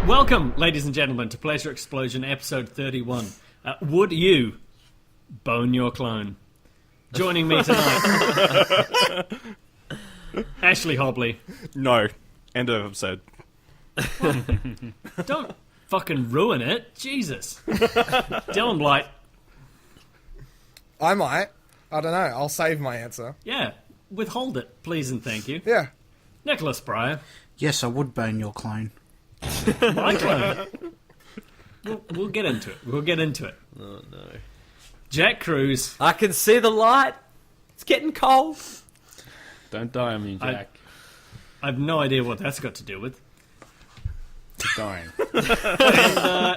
Welcome, ladies and gentlemen, to Pleasure Explosion, episode 31. Would you bone your clone? Joining me tonight, Ashley Hobley. No. End of episode. Don't fucking ruin it. Jesus. Dylan Blight. I might. I don't know. I'll save my answer. Yeah, withhold it, please and thank you. Yeah. Nicholas Pryor. Yes, I would bone your clone. My clone. We'll get into it. We'll get into it. Oh, no. Jack Cruz. I can see the light. It's getting cold. Don't die on me, Jack. I have no idea what that's got to do with. Dying.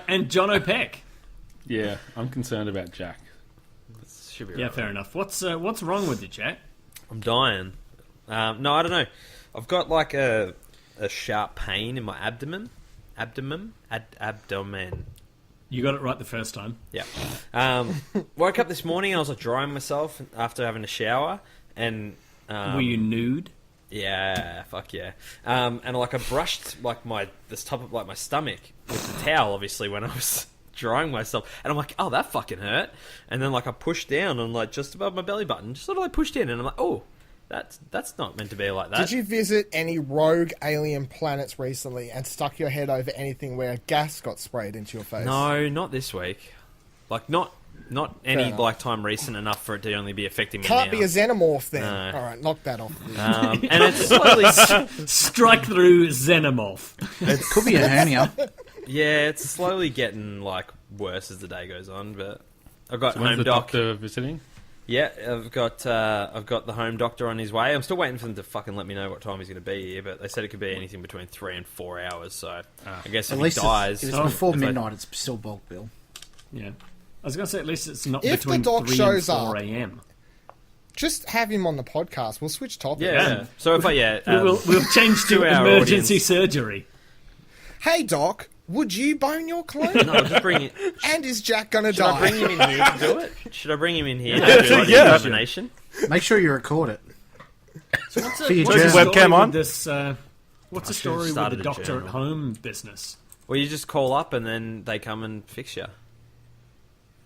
And John O'Peck. Yeah, I'm concerned about Jack. Should be Yeah, right. fair enough. What's wrong with you, Jack? I'm dying. No, I don't know. I've got like a sharp pain in my abdomen. Abdomen. You got it right the first time. Yeah. Woke up this morning and I was like drying myself after having a shower, and Were you nude? yeah, fuck yeah. And like I brushed like this top of like my stomach with the towel, obviously, when I was drying myself, and I'm like, oh, that fucking hurt. And then like I pushed down on like just above my belly button, just sort of like pushed in, and I'm like, oh, that's not meant to be like that. Did you visit any rogue alien planets recently and stuck your head over anything where gas got sprayed into your face? No, not this week. Like not any enough. like time recent enough for it to only be affecting me Can't now. be a xenomorph then. No. All right, knock that off. And it's slowly, Strike through Xenomorph. It could be a hernia. yeah, it's slowly getting like worse as the day goes on. But I've got When's home the doc. doctor visiting? Yeah, I've got the home doctor on his way. I'm still waiting for them to fucking let me know what time he's going to be here, but they said it could be anything between 3 and 4 hours. So I guess At if he least dies, if it's before if I- midnight, it's still bulk bill. Yeah. I was going to say, at least it's not If the between doc 3 shows and 4 up- a.m. Just have him on the podcast. We'll switch topics. yeah. So if I We'll change to 2 hour emergency audience. surgery. Hey, Doc, would you bone your clone? No, I'll just bring it. And is Jack gonna Should I die? bring him in here to do it? Should I bring him in here to do like Yeah. the examination? Make sure you record it. So what's For your the journal. story Webcam on? with this? What's the story with the started a doctor journal. at home business? Well, you just call up and then they come and fix you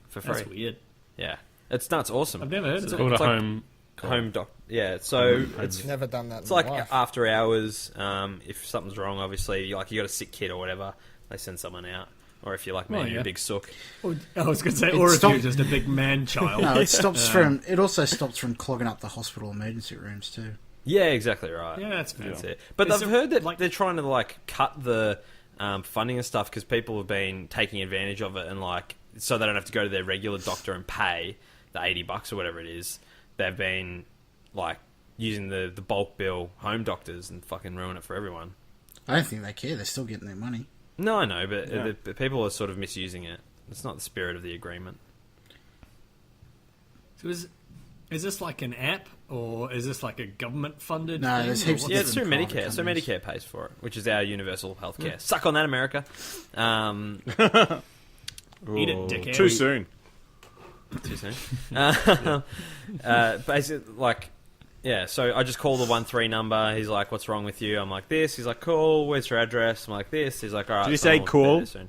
for free. That's weird. Yeah, it's nuts. Awesome. I've never heard of It's it. Called a it's like home... doc. Yeah, so it's Never done that. it's in like my life. after hours. If something's wrong, obviously, you got a sick kid or whatever, they send someone out. Or if you're like me, Oh, you're yeah. a big sook. Or, I was going to say, or if stopped- you're just a big man child. No, it stops from. It also stops from clogging up the hospital emergency rooms too. Yeah, exactly right. Yeah, that's fair. That's it. But Is I've it, heard that like- they're trying to like cut the funding and stuff because people have been taking advantage of it, and like so they don't have to go to their regular doctor and pay the $80 or whatever it is. They've been like using the bulk bill home doctors and fucking ruin it for everyone. I don't think they care. They're still getting their money. No, I know, but Yeah. the people are sort of misusing it. It's not the spirit of the agreement. So is this like an app, or is this like a government-funded No, thing? there's or heaps- what's Yeah, it? it's through private Medicare. So companies. Medicare pays for it, which is our universal health care. Suck on that, America. Eat it, dickhead. Too soon. Too soon. Basically, like, yeah, so I just call the 13 number. He's like, what's wrong with you? I'm like, this. He's like, cool. Where's your address? I'm like, this. He's like, all right. Did you so say I'll cool? be there soon.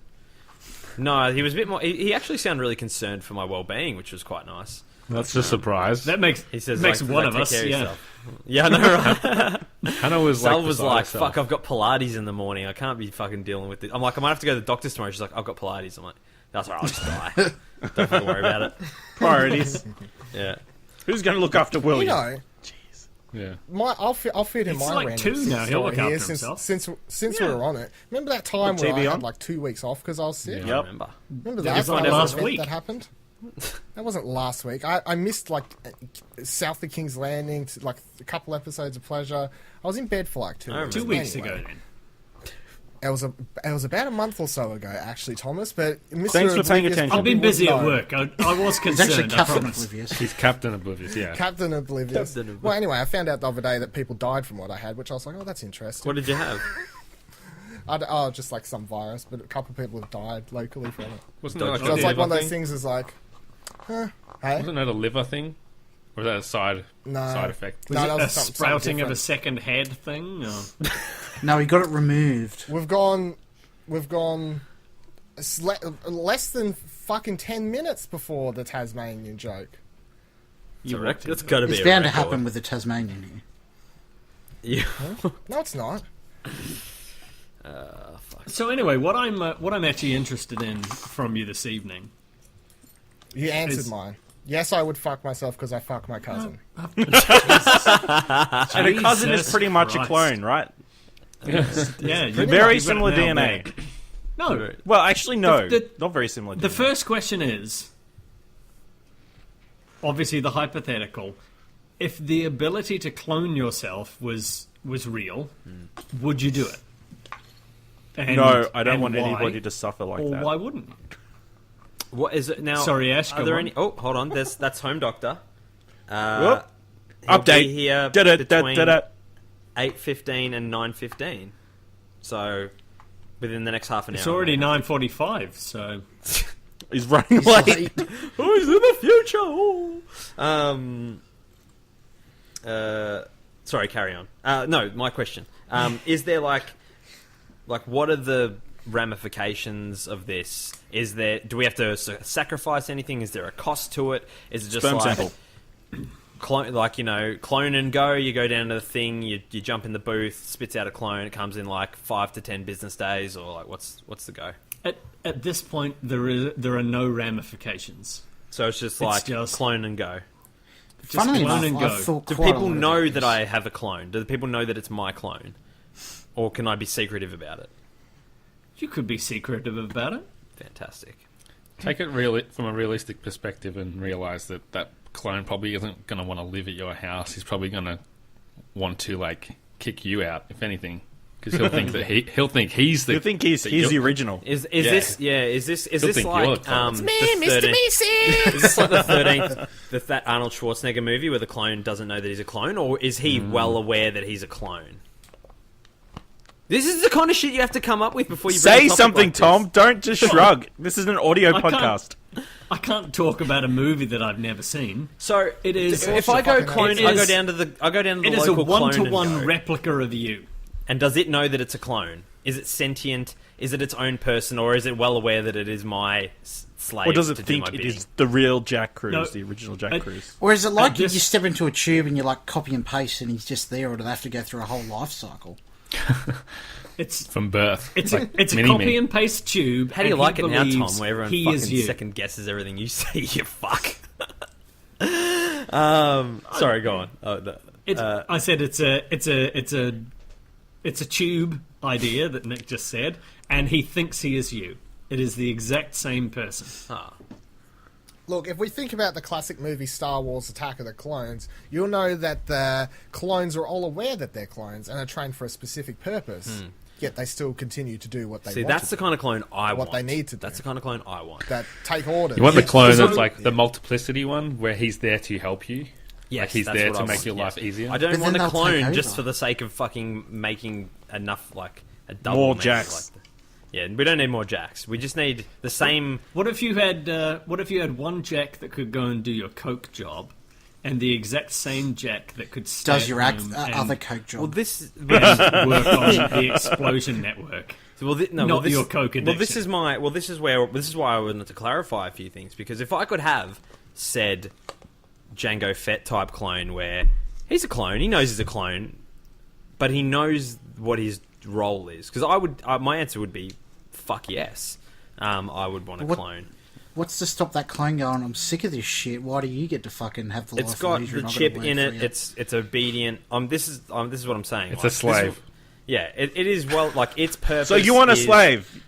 No, he was a bit more... He actually sounded really concerned for my well-being, which was quite nice. That's a surprise. That makes He says, makes like, one like, of take us. care of Yeah. yourself. Yeah, I know, right? Hannah was Sal like... was beside like, herself. fuck, I've got Pilates in the morning. I can't be fucking dealing with this. I'm like, I might have to go to the doctor's tomorrow. She's like, I've got Pilates. I'm like, that's all right, I'll just die. Don't fucking worry about it. Priorities. Yeah. Who's going to look after You William? know, Yeah. I'll fit in It's my like random 2 now, he'll look story here after himself. since Yeah. we were on it. Remember that time Put where I TV had on? like 2 weeks off because I was sick? I Yep. remember. Remember Did that? you find That out was last an event week? that happened. That wasn't last week. I missed like South of King's Landing, like a couple episodes of Pleasure. I was in bed for like 2 I weeks. 2 weeks Anyway, ago, then. It was about a month or so ago, actually, Thomas. But Mr. Thanks for paying Oblivious attention. probably I've been busy would at know. work. I was He's actually concerned. I Captain promise. Oblivious. He's Captain Oblivious, yeah. Captain Oblivious. Captain Oblivious. Well, anyway, I found out the other day that people died from what I had, which I was like, oh, that's interesting. What did you have? Just like some virus, but a couple of people have died locally from it. Wasn't that like So it's a like one of liver those thing? things is like, hey? Wasn't that a liver thing? Or was that a side No. effect? No, Was that it was a something sprouting of a different. second head thing? Or? No, he got it removed. We've gone we've gone less than fucking 10 minutes before the Tasmanian joke. That's got to be It's a bound to record. happen with the Tasmanian here. Yeah. No, it's not. Fuck. So anyway, what I'm actually interested in from you this evening. You answered Is- mine. Yes, I would fuck myself because I fuck my cousin. And a cousin is Jesus pretty much a Christ. clone, right? Yeah, you Very got similar it nailed DNA. there. No, Well, actually, no. The- Not very similar. the DNA. first question is obviously the hypothetical. If the ability to clone yourself was real, would you do it? And, No, I don't and want why? anybody to suffer like Or that. why wouldn't you? What is it now? Sorry, Ash, Are go there on. any? Oh, hold on. That's Home Doctor. Whoop. He'll Update. be here between 8:15 and 9:15. So within the next half an hour. It's already 9:45, so He's running late. Oh, he's in the future. Oh. Sorry, carry on. No, my question. Is there like what are the ramifications of this? Do we have to sacrifice anything? Is there a cost to it? Is it just Sperm like sample. clone and go? You go down to the thing, you jump in the booth, spits out a clone. It comes in like 5 to 10 business days, or like what's the go? at this point there are no ramifications. So it's just like just- clone and go. Just Funnily clone enough, and I go. thought Do quite a people lot know about that this. I have a clone? Do the people know that it's my clone? Or can I be secretive about it? You could be secretive about it. Fantastic. Take it from a realistic perspective and realise that clone probably isn't going to want to live at your house. He's probably going to want to like kick you out, if anything, because he'll think that he'll think he's the. You think he's the original? Is Yeah. this is this He'll like think you're the clone. the Mr. 13th Macy! Is this like the 13th that Arnold Schwarzenegger movie where the clone doesn't know that he's a clone, or is he well aware that he's a clone? This is the kind of shit you have to come up with before you bring a Say topic something, like this. Tom. Don't just shrug. This is an audio I can't- podcast. I can't talk about a movie that I've never seen. So It is- If I go Fucking clone, it I go is- down to the It is a local clone and one-to-one go. replica of you. And does it know that it's a clone? Is it sentient? Is it its own person, or is it well aware that it is my slave? Or does it to do think my it bidding? is the real Jack Cruz, No. the original Jack I- Cruz? Or is it like you just- just step into a tube and you like copy and paste and he's just there, or do they have to go through a whole life cycle? It's From birth. it's Like a mini copy me. and paste tube. How do you and like he it now, Tom, believes where everyone he is fucking you. second guesses everything you say, you fuck? Sorry, go on. Oh, no. I said it's a tube idea that Nick just said, and he thinks he is you. It is the exact same person. Look, if we think about the classic movie Star Wars Attack of the Clones, you'll know that the clones are all aware that they're clones and are trained for a specific purpose. Yet they still continue to do what they See, want that's to the kind of clone I want. What they need to do. That's the kind of clone I want. do. That take orders. You want the clone So- that's like the multiplicity one, where he's there to help you? Yes, Like he's that's there what to I make want, your yes. life easier? I don't But want then a they'll take clone just over. for the sake of fucking making enough, like, a double. More maybe, jacks. Like yeah, we don't need more jacks. We just need the same... What if you had one Jack that could go and do your coke job, and the exact same Jack that could stay Does at your home and other coke job? Well, this... work on the explosion network? Not your coke Well, this addiction. is why I wanted to clarify a few things, because if I could have said Jango Fett type clone where he's a clone, he knows he's a clone, but he knows what his role is, because my answer would be fuck yes. I would want a What- clone. What's to stop that clone going, I'm sick of this shit, why do you get to fucking have the It's life got of the chip in it. It's obedient. This is what I'm saying. It's like, a slave. It is its purpose. So you want a is- slave?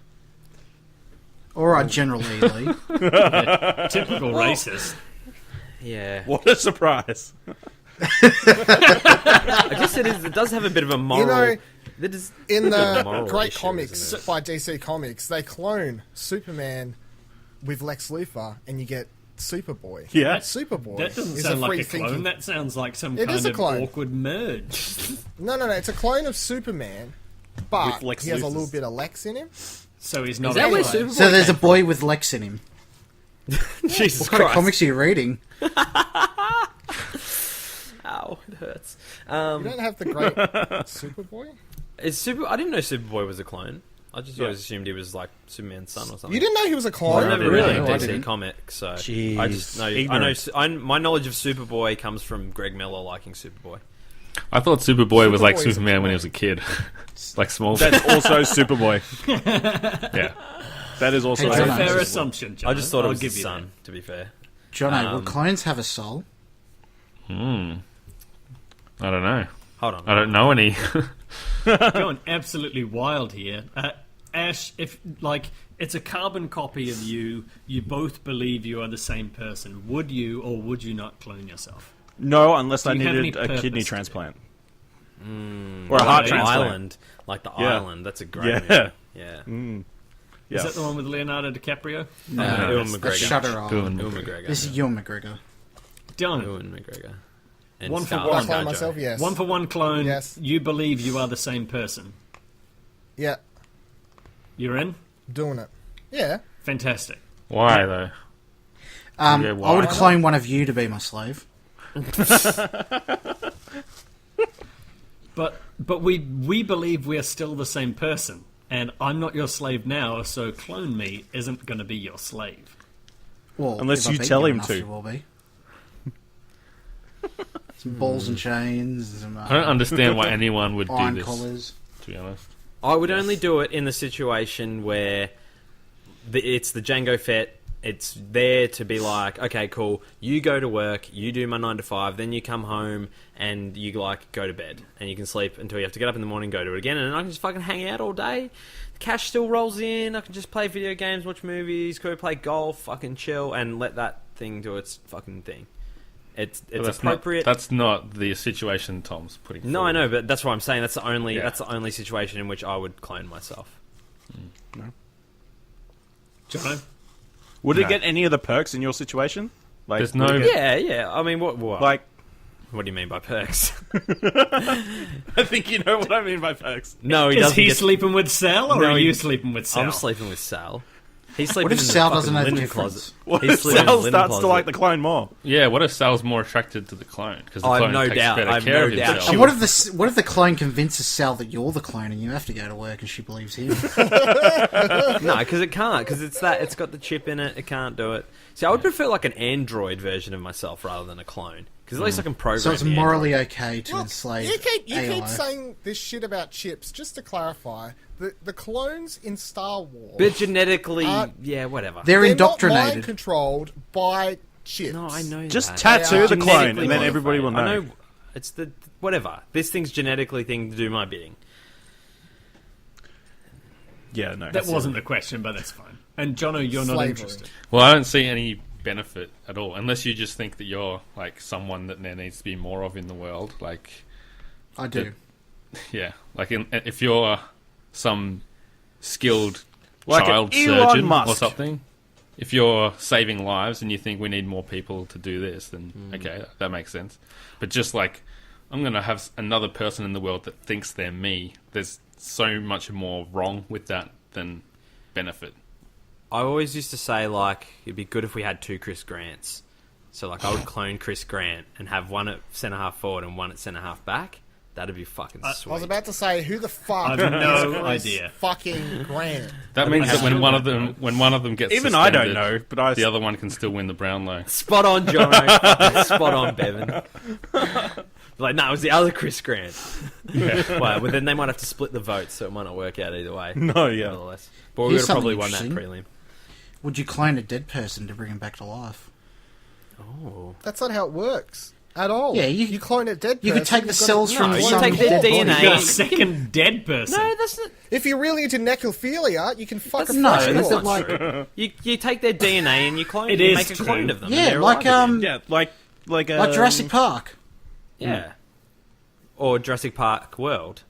Alright, General Lee. Typical racist. Yeah, What a surprise. I guess it is. It does have a bit of a moral. know, that is In a the moral great issue, comics isn't it? by DC Comics, they clone Superman with Lex Luthor, and you get Superboy. Yeah. Superboy That doesn't is sound a like free a clone. thinking. That sounds like some It is kind a of clone. awkward merge. No, it's a clone of Superman, but With Lex he has a Luthor's. little bit of Lex in him. So he's not. that a where clone. Superboy So there's a boy with Lex in him. Jesus What kind of Christ! comics are you reading? Ow, it hurts. You don't have the great Superboy. I didn't know Superboy was a clone. I just always assumed he was like Superman's son or something. You didn't know he was a clone? I've never Really? read No, a I DC didn't. comic, so Jeez. I just know. Ignorant. My knowledge of Superboy comes from Greg Miller liking Superboy. I thought Superboy was like Superboy is a Superman when he clone. was a kid. Like small. That's also Superboy. Yeah. That is also Hey, That's a Jono. fair assumption, John. I just thought it I'll was give his you son. To be fair, Jono, will clones have a soul? I don't know. hold on. I don't know any. that. Going absolutely wild here. Ash, if like it's a carbon copy of you, you both believe you are the same person. Would you or would you not clone yourself? No, unless Do I you have needed any a purpose kidney to it? transplant. Or a Right. heart The transplant. island, like the Yeah. island. That's a great Yeah. movie. Yeah. Is that the one with Leonardo DiCaprio? Ewan That's McGregor. Shutter Island. Ewan McGregor. This is Ewan McGregor. Done. Ewan McGregor. And One for Scarlett Will I one. clone Johansson. myself? Yes. One for one clone. Yes. You believe you are the same person. Yeah, You're in? doing it. Yeah. Fantastic. Why though? I Yeah, why? would clone one of you to be my slave. But we believe we are still the same person, and I'm not your slave now, so clone me isn't going to be your slave. Well, Unless if I you beat tell him enough, to. you will be. Some balls and chains, some I don't understand why anyone would do iron this. collars. To be honest. I would only do it in the situation where it's the Django Fett. It's there to be like, okay, cool. You go to work, you do my 9 to 5, then you come home and you like go to bed and you can sleep until you have to get up in the morning, go do it again, and then I can just fucking hang out all day. The cash still rolls in. I can just play video games, watch movies, go play golf, fucking chill, and let that thing do its fucking thing. It's But that's appropriate. that's not the situation Tom's putting. No, I forward. know, but that's what I'm saying. That's the only Yeah. that's the only situation in which I would clone myself. Jono? Would No. it get any of the perks in your situation? Like, There's would no- it get- Yeah. I mean, what? Like, What do you mean by perks? I think you know what I mean by perks. No, he Is doesn't. he get... sleeping with Sal, or No, are he- you sleeping with Sal? I'm sleeping with Sal. He's sleeping What if in Sal the doesn't fucking know the linen difference? closet. What He's if sleeping in the Sal linen starts to closet. like the clone more? Yeah, what if Sal's more attracted to the clone? Because the I have clone no takes doubt- better I have care no of doubt himself. she And what if the clone convinces Sal that you're the clone and you have to go to work and she believes him? No, because it can't. Because it's got the chip in it. It can't do it. See, I would prefer like an android version of myself rather than a clone. Because at least I can program. So it's the morally android. okay to enslave You keep AI. saying this shit about chips. Just to clarify, the clones in Star Wars, But genetically, Yeah, whatever. They're they're not indoctrinated. mind controlled by chips. No, I know. Just that. tattoo the clone, Genetically and then everybody will modified. know. I know. It's the whatever. This thing's genetically thing to do my bidding. Yeah, no. That wasn't the question, but that's fine. And Jono, you're not Slavery. interested. Well, I don't see any benefit at all, unless you just think that you're like someone that there needs to be more of in the world. Like, I do. yeah, like if you're some skilled Like an child Elon surgeon Musk. or something. If you're saving lives and you think we need more people to do this, then okay, that makes sense. But just like, I'm going to have another person in the world that thinks they're me. There's so much more wrong with that than benefit. I always used to say like it'd be good if we had 2 Chris Grants. So like I would clone Chris Grant and have one at centre half forward and one at centre half back. That'd be fucking sweet. I was about to say, who the fuck? I've no is Chris idea. Fucking Grant. That means that when still one of don't them gets Even I don't suspended, know, but I the other one can still win the Brownlow. Spot on, Jono. Spot on, Bevan. Like, no, it was the other Chris Grant. Yeah. Well, but then they might have to split the votes, so it might not work out either way. No, yeah. Nonetheless. But we would Here's have probably something won that interesting. prelim. Would you clone a dead person to bring him back to life? Oh. That's not how it works at all. Yeah, you- clone a dead person. you could take the you've got cells to- from No, you some take their dead body. DNA. You're a second dead person. No, that's not... If you're really into necrophilia, you can fuck That's a No, fresh that's corpse. not like true. You take their DNA and you clone It you is make a true. clone of them. and Yeah, they're like alive again. Yeah, like Jurassic Park. Yeah. Or Jurassic Park World.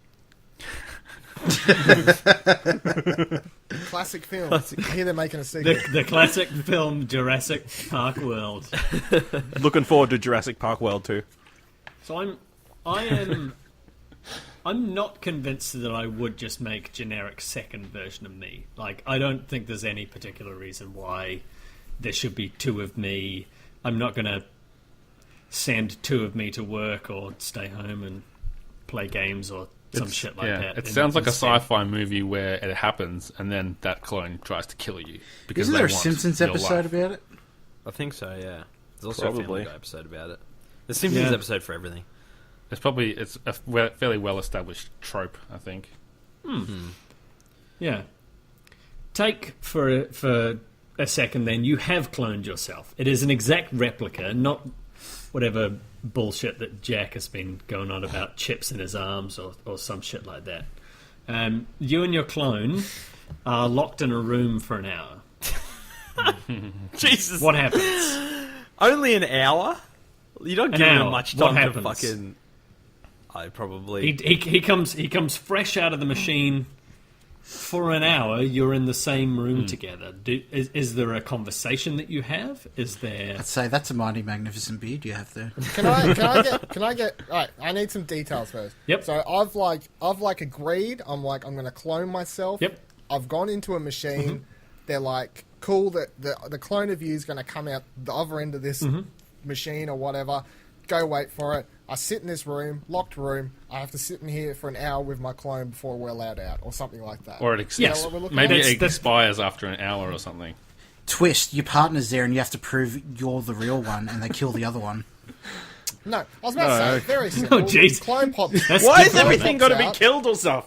Classic film. I hear they're making a sequel. The classic film Jurassic Park World. Looking forward to Jurassic Park World too. So I'm not convinced that I would just make generic second version of me. Like, I don't think there's any particular reason why there should be 2 of me. I'm not going to send 2 of me to work or stay home and play games or some shit like that. It sounds like a instead. sci-fi movie where it happens, and then that clone tries to kill you because Isn't they there a want Simpsons your episode life. about it? I think so. Yeah. There's also a Family Probably. Guy episode about it. The Simpsons Yeah. episode for everything. It's a fairly well-established trope, I think. Yeah. Take for a second then, you have cloned yourself. It is an exact replica, not whatever bullshit that Jack has been going on about chips in his arms or some shit like that. You and your clone are locked in a room for an hour. Jesus. What happens? Only an hour? You're not An giving hour. him much What time to happens? fucking... I probably... He comes fresh out of the machine. For an hour, you're in the same room together. Is there a conversation that you have? Is there? I'd say that's a mighty magnificent beard you have there. Can I get? Right, I need some details first. Yep. So I've agreed. I'm going to clone myself. Yep. I've gone into a machine. They're like, cool. That the clone of you is going to come out the other end of this machine or whatever. Go wait for it. I sit in this room, locked room. I have to sit in here for an hour with my clone before we're allowed out, or something like that. Or Yes. maybe That's- it expires after an hour or something. Twist, your partner's there and you have to prove you're the real one and they kill the other one. No, I was about to say, very simple. jeez. Clone pops. That's Why is different. everything got to be out. killed or stuff?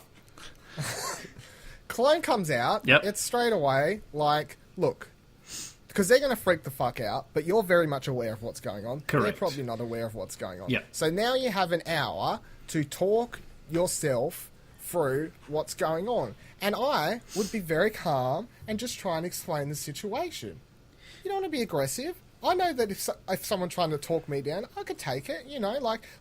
Clone comes out. Yep. It's straight away like, look, because they're going to freak the fuck out, but you're very much aware of what's going on. They're Correct. probably not aware of what's going on. Yep. So now you have an hour to talk yourself through what's going on. And I would be very calm and just try and explain the situation. You don't want to be aggressive. I know that if someone's trying to talk me down, I could take it.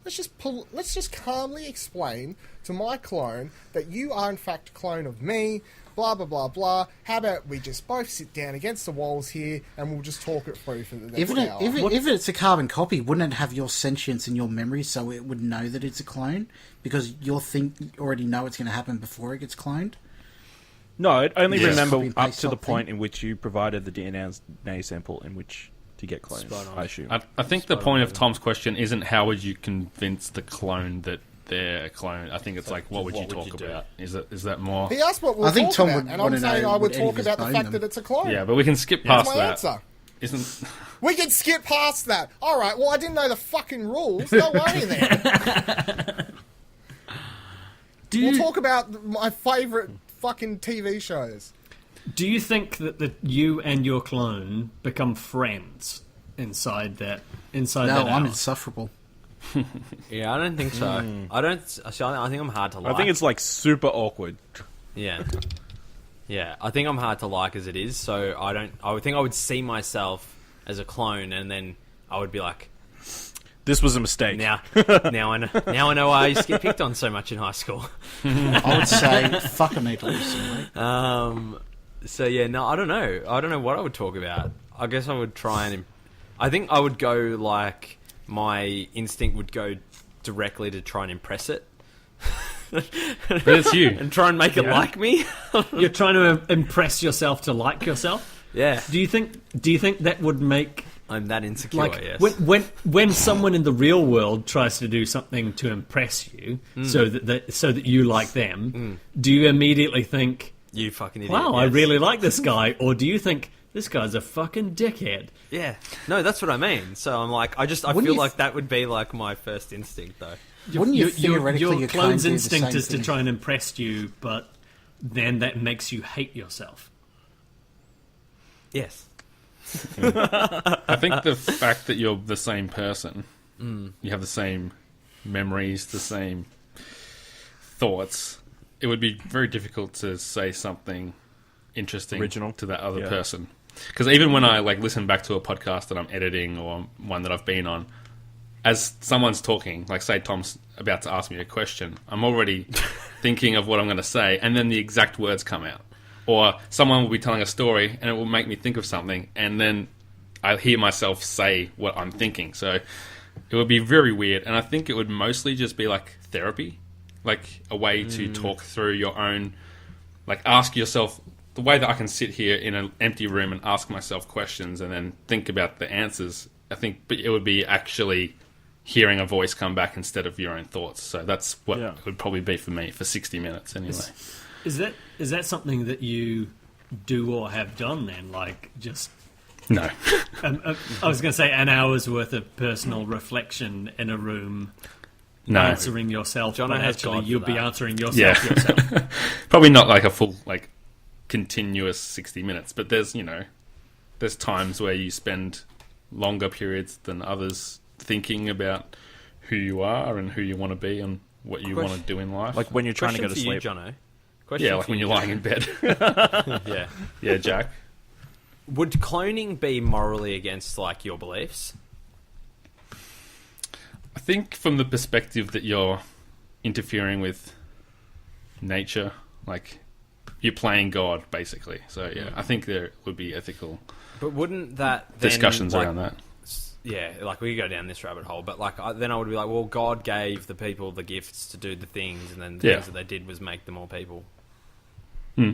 Let's just calmly explain to my clone that you are in fact a clone of me. Blah blah blah blah. How about we just both sit down against the walls here and we'll just talk it through for the next hour. If it's a carbon copy, wouldn't it have your sentience and your memory so it would know that it's a clone? Because you already know it's going to happen before it gets cloned? No, it only Yes. remember Copy and up paste to the something. point in which you provided the DNA sample in which to get cloned, Spot on. I assume. I think the point of Tom's question isn't how would you convince the clone that they're a clone. I think it's like, what would you talk do? about? Is that more? He asked what we'll I think talk Tom about, would and I'm wanna saying know I would would any talk of us about the bone fact them. that it's a clone. Yeah, but we can skip That's past my that. answer. Isn't We can skip past that. All right. Well, I didn't know the fucking rules. Don't worry then. We'll talk about my favourite fucking TV shows. Do you think that you and your clone become friends inside that? No, that I'm hour? insufferable. Yeah, I don't think so. I think I'm hard to like. I think it's like super awkward. Yeah. Yeah, I think I'm hard to like as it is, so I would think I would see myself as a clone and then I would be like, This was a mistake. now I know why I used to get picked on so much in high school. I would say, fuck, I need to listen, mate. So yeah, no, I don't know. I don't know what I would talk about. I guess I would try and... I think I would go like... My instinct would go directly to try and impress it. but it's you. And try and make it like me. You're trying to impress yourself to like yourself. Yeah. Do you think that would make I'm that insecure, like yes. when someone in the real world tries to do something to impress you, so that you like them, do you immediately think, You fucking idiot. "Wow, I yes. really like this guy," or do you think this guy's a fucking dickhead? Yeah. No, that's what I mean. So I'm like, I Wouldn't feel you like that would be like my first instinct, though. Wouldn't you Your theoretically your your clone clone's do the instinct same is to thing? try and impress you, but then that makes you hate yourself. Yes. I think the fact that you're the same person, you have the same memories, the same thoughts, it would be very difficult to say something interesting Original. to that other Yeah. person. Because even when I listen back to a podcast that I'm editing or one that I've been on, as someone's talking, like say Tom's about to ask me a question, I'm already thinking of what I'm going to say, and then the exact words come out. Or someone will be telling a story, and it will make me think of something, and then I hear myself say what I'm thinking. So it would be very weird, and I think it would mostly just be like therapy, like a way to talk through your own, like ask yourself, the way that I can sit here in an empty room and ask myself questions and then think about the answers, I think, but it would be actually hearing a voice come back instead of your own thoughts. So that's what Yeah. it would probably be for me for 60 minutes anyway. Is that something that you do or have done then? Like just No. I was going to say an hour's worth of personal reflection in a room, No. answering yourself. Jono but has actually, God for you'll be that. answering yourself Yeah. yourself. Probably not like a full, like, continuous 60 minutes, but there's times where you spend longer periods than others thinking about who you are and who you want to be and what you want to do in life. Like when you're trying to Question go for to sleep. you, Jono. Question yeah, like for when you, you're lying in bed. Jono. Yeah. Yeah, Jack. Would cloning be morally against like your beliefs? I think from the perspective that you're interfering with nature, like you're playing God, basically. So yeah, I think there would be ethical But wouldn't that then, discussions like, around that. Yeah, like we could go down this rabbit hole, but like then I would be like, well, God gave the people the gifts to do the things, and then the Yeah. things that they did was make them all people.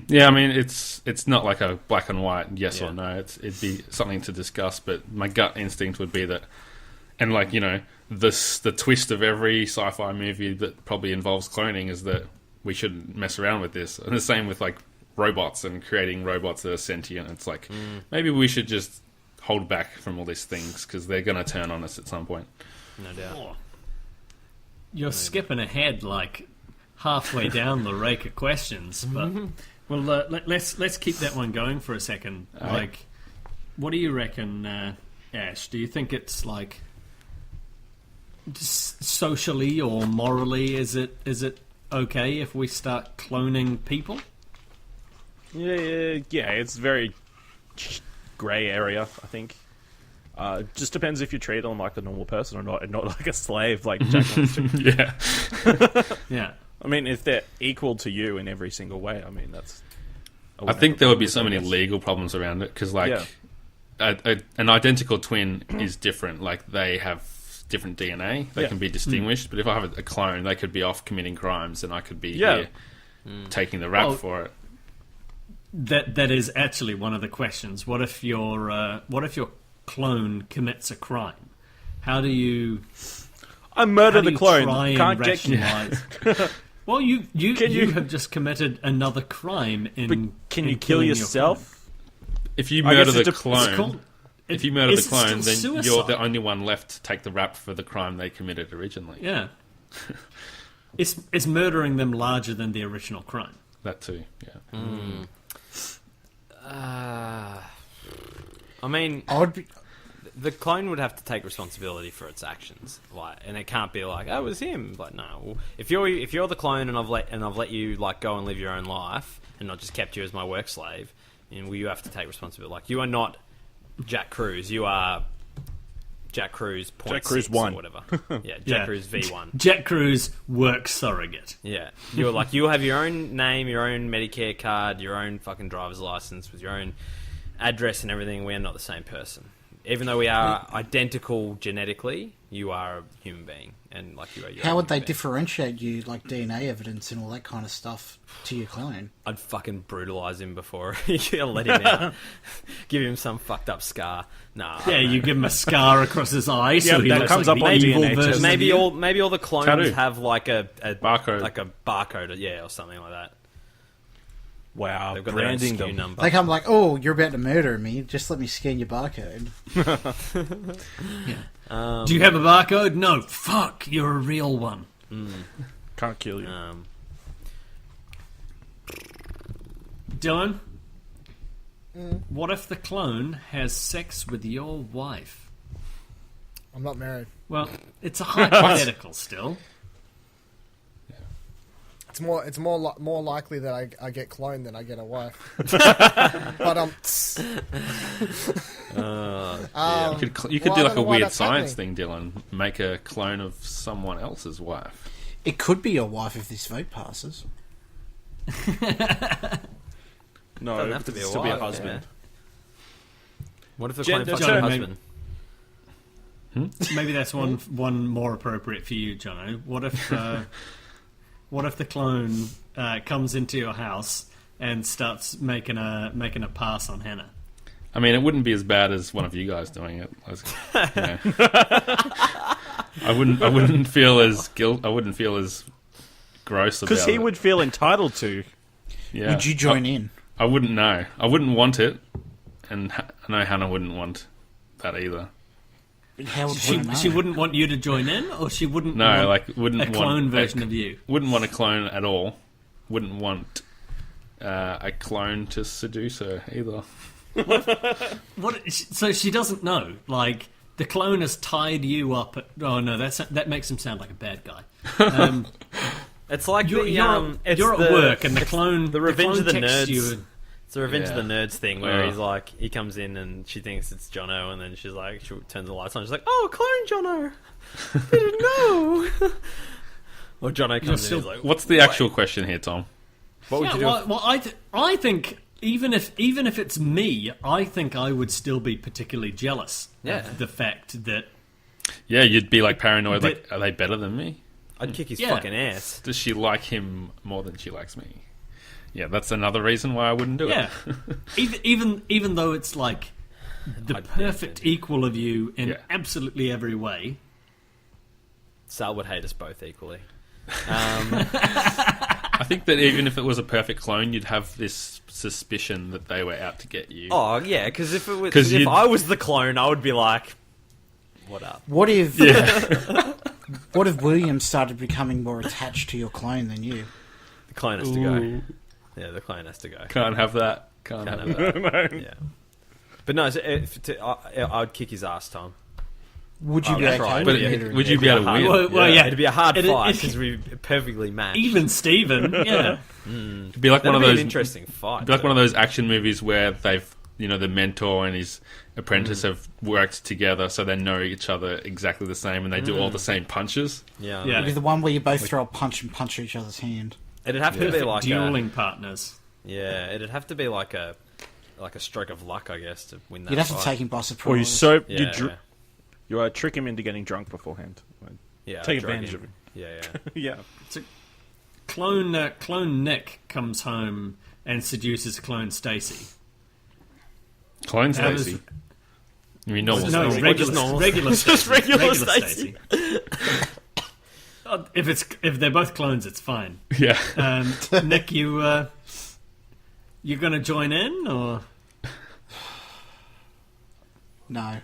Yeah, I mean, it's not like a black and white yes Yeah. or no. It'd be something to discuss, but my gut instinct would be that, and like the twist of every sci-fi movie that probably involves cloning is that we shouldn't mess around with this. And the same with like robots and creating robots that are sentient. It's like maybe we should just hold back from all these things because they're going to turn on us at some point. No doubt. Oh. You're skipping ahead like halfway down the rake of questions, but well, let's keep that one going for a second. All right. Like, what do you reckon, Ash? Do you think it's like just socially or morally? Is it okay if we start cloning people? Yeah, it's very grey area, I think. Just depends if you treat them like a normal person or not, and not like a slave like Jack wants to. Yeah. Yeah. I mean, if they're equal to you in every single way, I mean, that's... I think there would be so wouldn't many have a problem legal problems around it because, like, Yeah. an identical twin is different. Like, they have different DNA; they Yeah. can be distinguished. But if I have a clone, they could be off committing crimes, and I could be Yeah. here taking the rap Well, for it. That is actually one of the questions. What if your clone commits a crime? How do you? I murder How do the you clone. try and Can't get... rationalize? Well, you Can you- have just committed another crime in. But can in you kill killing your yourself? If you I guess murder it the dep- clone. It's clone, called- if you murder is the it clone, then still you're suicide? the only one left to take the rap for the crime they committed originally. Yeah. Is murdering them larger than the original crime? That too. Yeah. I mean, I would be. the clone would have to take responsibility for its actions, like, and it can't be like, "Oh, it was him." Like, no. Well, if you're the clone and I've let you like go and live your own life and not just kept you as my work slave, and you have to take responsibility. Like, you are not Jack Cruz. You are Jack Cruz. Jack Cruz 0.6 1. or whatever. Yeah, Jack Yeah. Cruz V1. Jack Cruz work surrogate. Yeah, you're like, you have your own name, your own Medicare card, your own fucking driver's license with your own address and everything. We are not the same person. Even though we are identical genetically, you are a human being, and like you are. How would they human being. differentiate you, like DNA evidence and all that kind of stuff, to your clone? I'd fucking brutalize him before you let him out. Give him some fucked up scar. Nah. Yeah, you give him a scar across his eye, so Yeah, he that looks comes like up the on evil DNA version test. of maybe you. all the clones Tattoo. have like a Barcode. like a barcode, yeah, or something like that. Wow, They've got their own branding SKU them. number. They come like, oh, you're about to murder me. Just let me scan your barcode. Do you have a barcode? No. Fuck, you're a real one. Can't kill you. Dylan, what if the clone has sex with your wife? I'm not married. Well, it's a hypothetical still. It's more likely that I get cloned than I get a wife. But You could well, do I like don't a know why weird that's science thing, Dylan. Make a clone of someone else's wife. It could be your wife if this vote passes. No, Doesn't have to because be it's a still be a wife, husband. What if the clone Gender- fucks Jono, your maybe- husband? Maybe that's one more appropriate for you, Jono. What if the clone comes into your house and starts making a pass on Hannah? I mean, it wouldn't be as bad as one of you guys doing it. I wouldn't feel as I wouldn't feel as gross about it. Because he would feel entitled to. Yeah. Would you join in? I wouldn't know. I wouldn't want it, and I know Hannah wouldn't want that either. How would you know? She wouldn't want you to join in, or she wouldn't No, want like wouldn't a want clone version of you. Wouldn't want a clone at all. Wouldn't want a clone to seduce her either. What? So she doesn't know. Like the clone has tied you up. Oh no, that makes him sound like a bad guy. It's like You're it's at the, work, and the clone. the Revenge of the texts Nerds. you. It's the Revenge of Yeah. the Nerds thing where Oh. he's like, he comes in and she thinks it's Jono, and then she's like, she turns the lights on. She's like, "Oh, clone Jono, didn't know." Or Jono comes in, and he's like, What's the actual question here, Tom? "What would Yeah, you do?" well, I think even if it's me, I think I would still be particularly jealous Yeah. of the fact that Yeah, you'd be like paranoid. But- Like, are they better than me? I'd kick his Yeah. fucking ass. Does she like him more than she likes me? Yeah, that's another reason why I wouldn't do yeah, it. even though it's like the I'd perfect definitely- equal of you in Yeah. absolutely every way. Sal would hate us both equally. I think that even if it was a perfect clone, you'd have this suspicion that they were out to get you. Oh yeah, because if it was, 'Cause if you'd- I was the clone, I would be like, "What up?" What if Yeah. what if William started becoming more attached to your clone than you? The clone has to go. Yeah, the clone has to go. Can't have that. Can't Can't have have that. that. Yeah, but no, so I would kick his ass, Tom. Would you Oh, be that's okay right. with But it? would you be able to win? Well, yeah. It'd be a hard It- fight it- because we perfectly matched. Even Steven, yeah. It'd be like That'd one of be those. an interesting fight. It'd be like too. one of those action movies where they've, the mentor and his apprentice have worked together, so they know each other exactly the same, and they do all the same punches. Yeah, Yeah. It'd be the one where you both throw a punch and punch each other's hand. It'd have to be Perfect like dueling partners. it'd have to be like a stroke of luck, I guess, to win that. You'd have to fight. take him by surprise. Or Yeah, you trick him into getting drunk beforehand. yeah, Take drag advantage him. of him. Yeah, Yeah. Clone Nick comes home and seduces clone Stacy. Clone How does- Stacy. You mean normal No, Stacy? regular, normal- regular just Stacy. regular Stacy. If they're both clones, it's fine. Yeah. Nick, you gonna join in or No,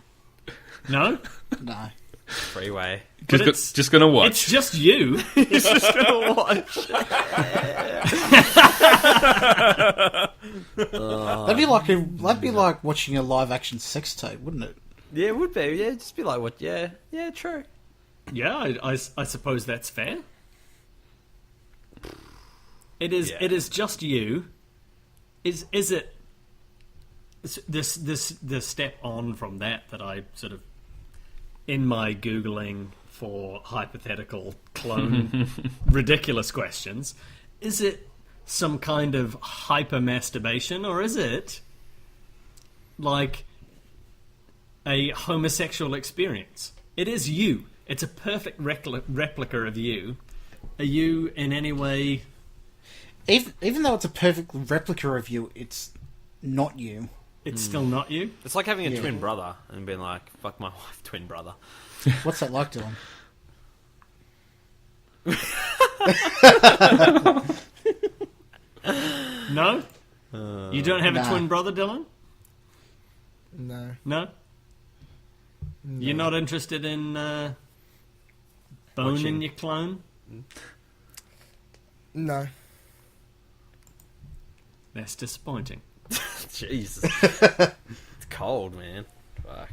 no? no. Freeway. But it's- Just gonna watch. It's just you. He's just gonna watch. That'd be like watching a live action sex tape, wouldn't it? Yeah, it would be. Yeah, it'd just be like what? Yeah, true. Yeah, I suppose that's fair. It is. Yeah. It is just you. Is it? This the step on from that I sort of in my googling for hypothetical clone ridiculous questions. Is it some kind of hyper masturbation, or is it like a homosexual experience? It is you. It's a perfect replica of you. Are you in any way? Even though it's a perfect replica of you, it's not you. It's still not you. It's like having a Yeah. twin brother and being like, "Fuck my wife, twin brother." What's that like, Dylan? No, you don't have a Nah. twin brother, Dylan. No. No, you're not interested in boning your clone. No. That's disappointing. Jesus, it's cold, man. Fuck.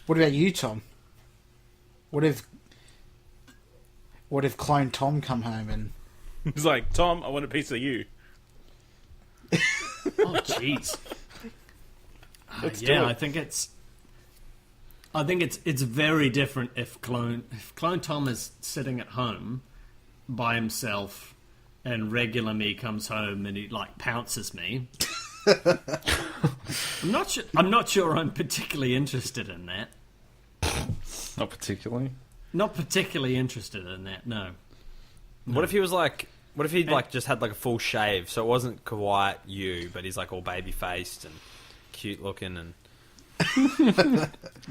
What about you, Tom? What if clone Tom come home and He's like, Tom, I want a piece of you. Oh, jeez. Let's do Yeah, it. I think it's very different if clone Tom is sitting at home by himself and regular me comes home and he like pounces me. I'm not sure I'm particularly interested in that. Not particularly. Not particularly interested in that. No. What if he was like? What if he like just had like a full shave, so it wasn't quite you, but he's like all baby faced and cute looking and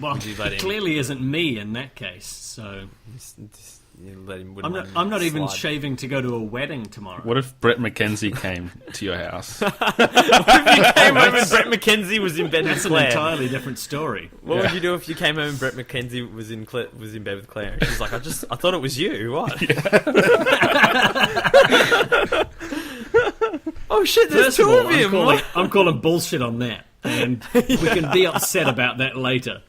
Well, you let him- clearly isn't me in that case. So You let him, I'm not even slide. shaving to go to a wedding tomorrow. What if Brett McKenzie came to your house? Came home and Brett McKenzie was in bed with That's an Claire. entirely different story. What Yeah. would you do if you came home and Brett McKenzie was in bed with Claire? And she's like, I thought it was you. What? Oh shit! There's First two of all, of him. I'm calling bullshit on that, and we can be upset about that later.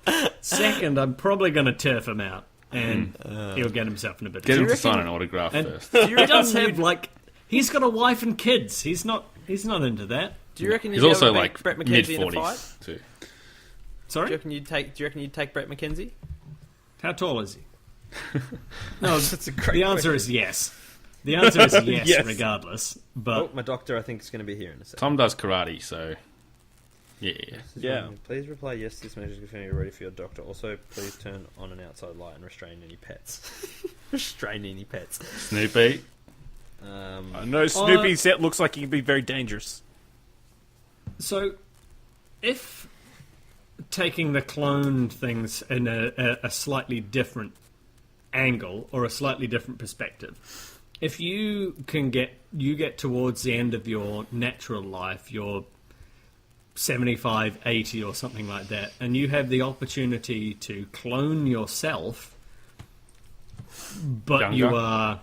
Second, I'm probably going to turf him out, and he'll get himself in a bit of Get him trouble. to sign an autograph And first. Do you He reckon does you'd- have like he's got a wife and kids. He's not into that. Do you reckon you'd He's be also able to like beat Brett mid McKenzie in a fight? 40s too. Do Sorry, you reckon you'd take Brett McKenzie? how tall is he? No, That's a great the answer is yes. The answer is yes, Yes. regardless. Oh, But my doctor, I think, is going to be here in a second. Tom does karate, so yeah. Yeah. Please reply yes to this message if you're ready for your doctor. Also, please turn on an outside light and restrain any pets. Restrain any pets. Snoopy. I know Snoopy set looks like he can be very dangerous. so, if taking the clone things in a slightly different angle or a slightly different perspective, if you get towards the end of your natural life, your 75, 80 or something like that, and you have the opportunity to clone yourself, but you Younger. are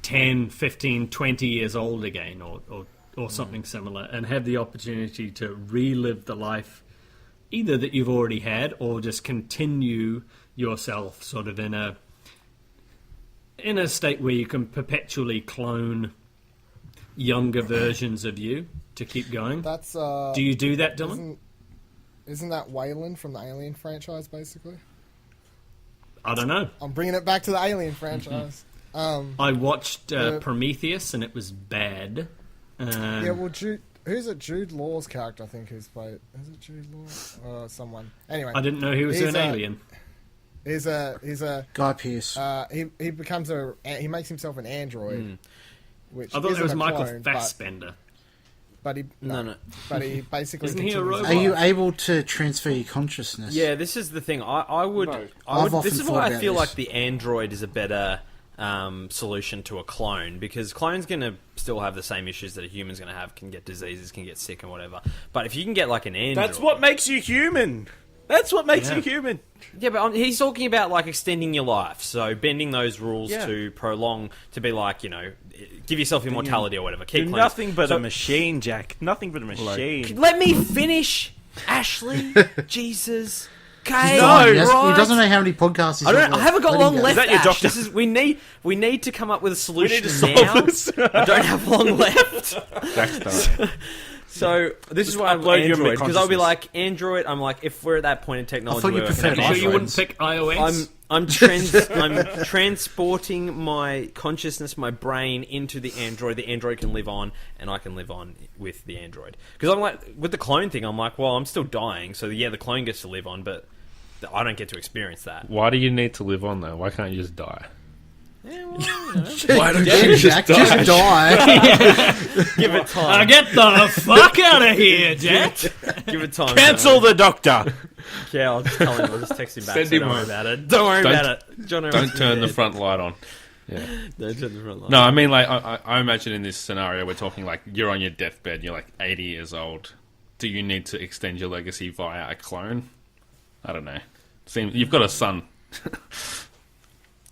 10, 15, 20 years old again, or something similar, and have the opportunity to relive the life either that you've already had or just continue yourself sort of in a state where you can perpetually clone younger versions of you to keep going. That's Do you do that, Dylan? isn't that Wayland from the Alien franchise? Basically, I don't know. I'm bringing it back to the Alien franchise. I watched Yeah. Prometheus and it was bad. Yeah, well, who's it? Jude Law's character, I think, who's played. Is it Jude Law or someone? Anyway, I didn't know he was He's an a- alien. he's a Guy Pearce. he becomes he makes himself an android. Which I thought it isn't was a Michael clone, Fassbender. but he No. but he basically Isn't he a continues robot? Are you life. able to transfer your consciousness? Yeah, this is the thing. I would. No. I've often This is thought why I about feel this. like the android is a better solution to a clone, because clone's going to still have the same issues that a human's going to have. Can get diseases, can get sick, and whatever. But if you can get like an android, That's what makes you human. That's what makes Yeah. you human. Yeah, but he's talking about like extending your life, so bending those rules Yeah. to prolong, to be like, you know, give yourself immortality or whatever. Keep You're clean. nothing but So- a machine, Jack. Nothing but a machine. Let me finish, Ashley. Jesus. Okay. No, He right. doesn't know how many podcasts he's I got don't. I haven't got Let him long go. left. Is that your Ash. doctor? This is, we need to come up with a We solution need to now. solve this. I don't have long left. Jack's done. So this is why I'm upload your Android, because I'll be consciousness. like Android. I'm like, if we're at that point in technology, thought you where we can preferred have You sure you iPhones. wouldn't pick iOS? I'm transporting my consciousness, my brain into the Android. The Android can live on, and I can live on with the Android. Because I'm like, with the clone thing, I'm like, well, I'm still dying, so yeah, the clone gets to live on, but I don't get to experience that. Why do you need to live on though? Why can't you just die? Yeah, well, you know, Why don't Jack, just die. give it time. Get the fuck out of here, Jack! Give it time. Cancel the doctor. Yeah, I'll just tell him. I'll just text him back. Send So him don't worry one. about it. Don't worry Don't- about it. John Don't turn the front light on. Yeah. Don't turn the front light. No, I mean, like, I imagine in this scenario, we're talking like you're on your deathbed, you're like 80 years old. Do you need to extend your legacy via a clone? I don't know. Seems you've got a son.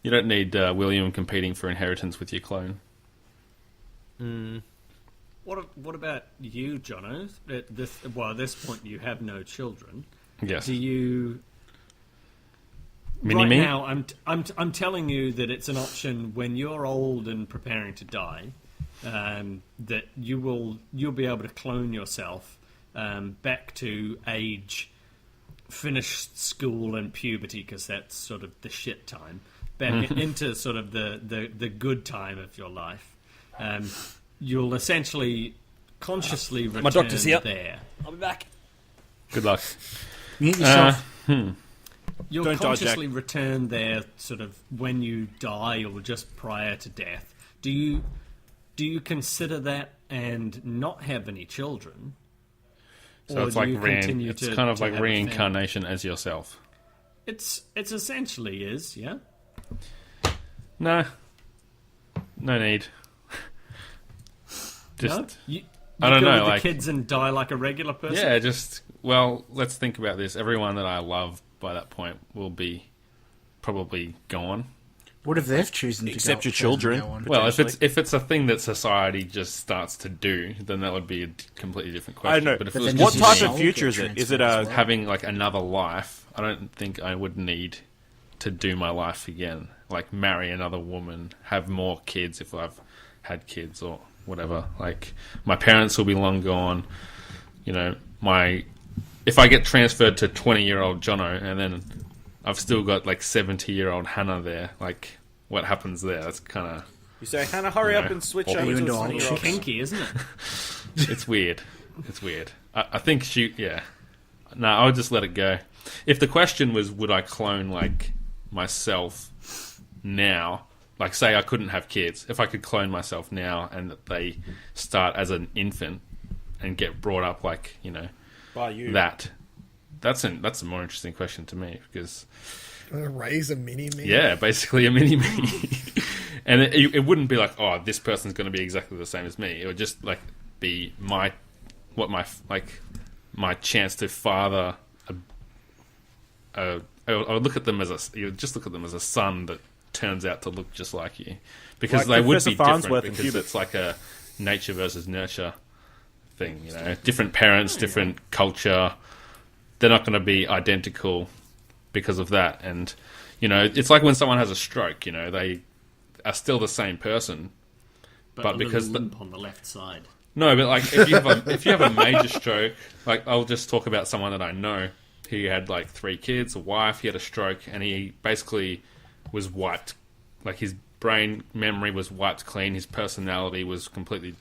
You don't need William competing for inheritance with your clone. What about you, Jono? At this point, you have no children. Yes. Do you? Mini right me? now, I'm telling you that it's an option when you're old and preparing to die. That you'll be able to clone yourself back to age, finish school and puberty, because that's sort of the shit time. Back into sort of the good time of your life. You'll essentially consciously return My doctor's here. there. I'll be back. Good luck. Mute yourself. You'll Don't die, consciously return there sort of when you die or just prior to death. Do you consider that and not have any children? So Or it's do like you continue it's to- kind of to like have a family? reincarnation as yourself. It's essentially is, yeah. No, no need. Just No? You I don't go know, with like- the kids and die like a regular person. yeah, just well, let's think about this. Everyone that I love by that point will be probably gone. What if they've chosen to Except go, your children. chosen to go on? Well, Potentially. if it's a thing that society just starts to do, then that would be a completely different I question. don't know. But if But it was then What just does type your of soul future get is it? Is transferred it as a well? having like another life, I don't think I would need to do my life again. Like marry another woman, have more kids if I've had kids or whatever. Like my parents will be long gone. You know, if I get transferred to 20-year-old Jono and then I've still got like 70-year-old Hannah there, like what happens there? That's kind of You say, Hannah, hurry Yeah. up and switch Or over to even the to old 20-year-old. Kinky, isn't it? it's weird. It's weird. I think yeah. No, I would just let it go. If the question was, would I clone like myself now? Like, say I couldn't have kids. If I could clone myself now and that they start as an infant and get brought up like, you know, By you. that's a more interesting question to me because Raise a mini me. yeah, basically a mini me. And it wouldn't be like, oh, this person's going to be exactly the same as me. It would just like be my chance to father I would look at them as you would just look at them as a son that turns out to look just like you, because Like they would Professor be different Farnsworth and because Hubert. it's like a nature versus nurture thing. You know, different parents, different culture. They're not going to be identical because of that. And you know, it's like when someone has a stroke. You know, they are still the same person, But a because little limp on the left side. no, but like if you have a major stroke, like I'll just talk about someone that I know. He had like 3 kids, a wife. He had a stroke, and he basically was wiped. Like his brain memory was wiped clean. His personality was completely,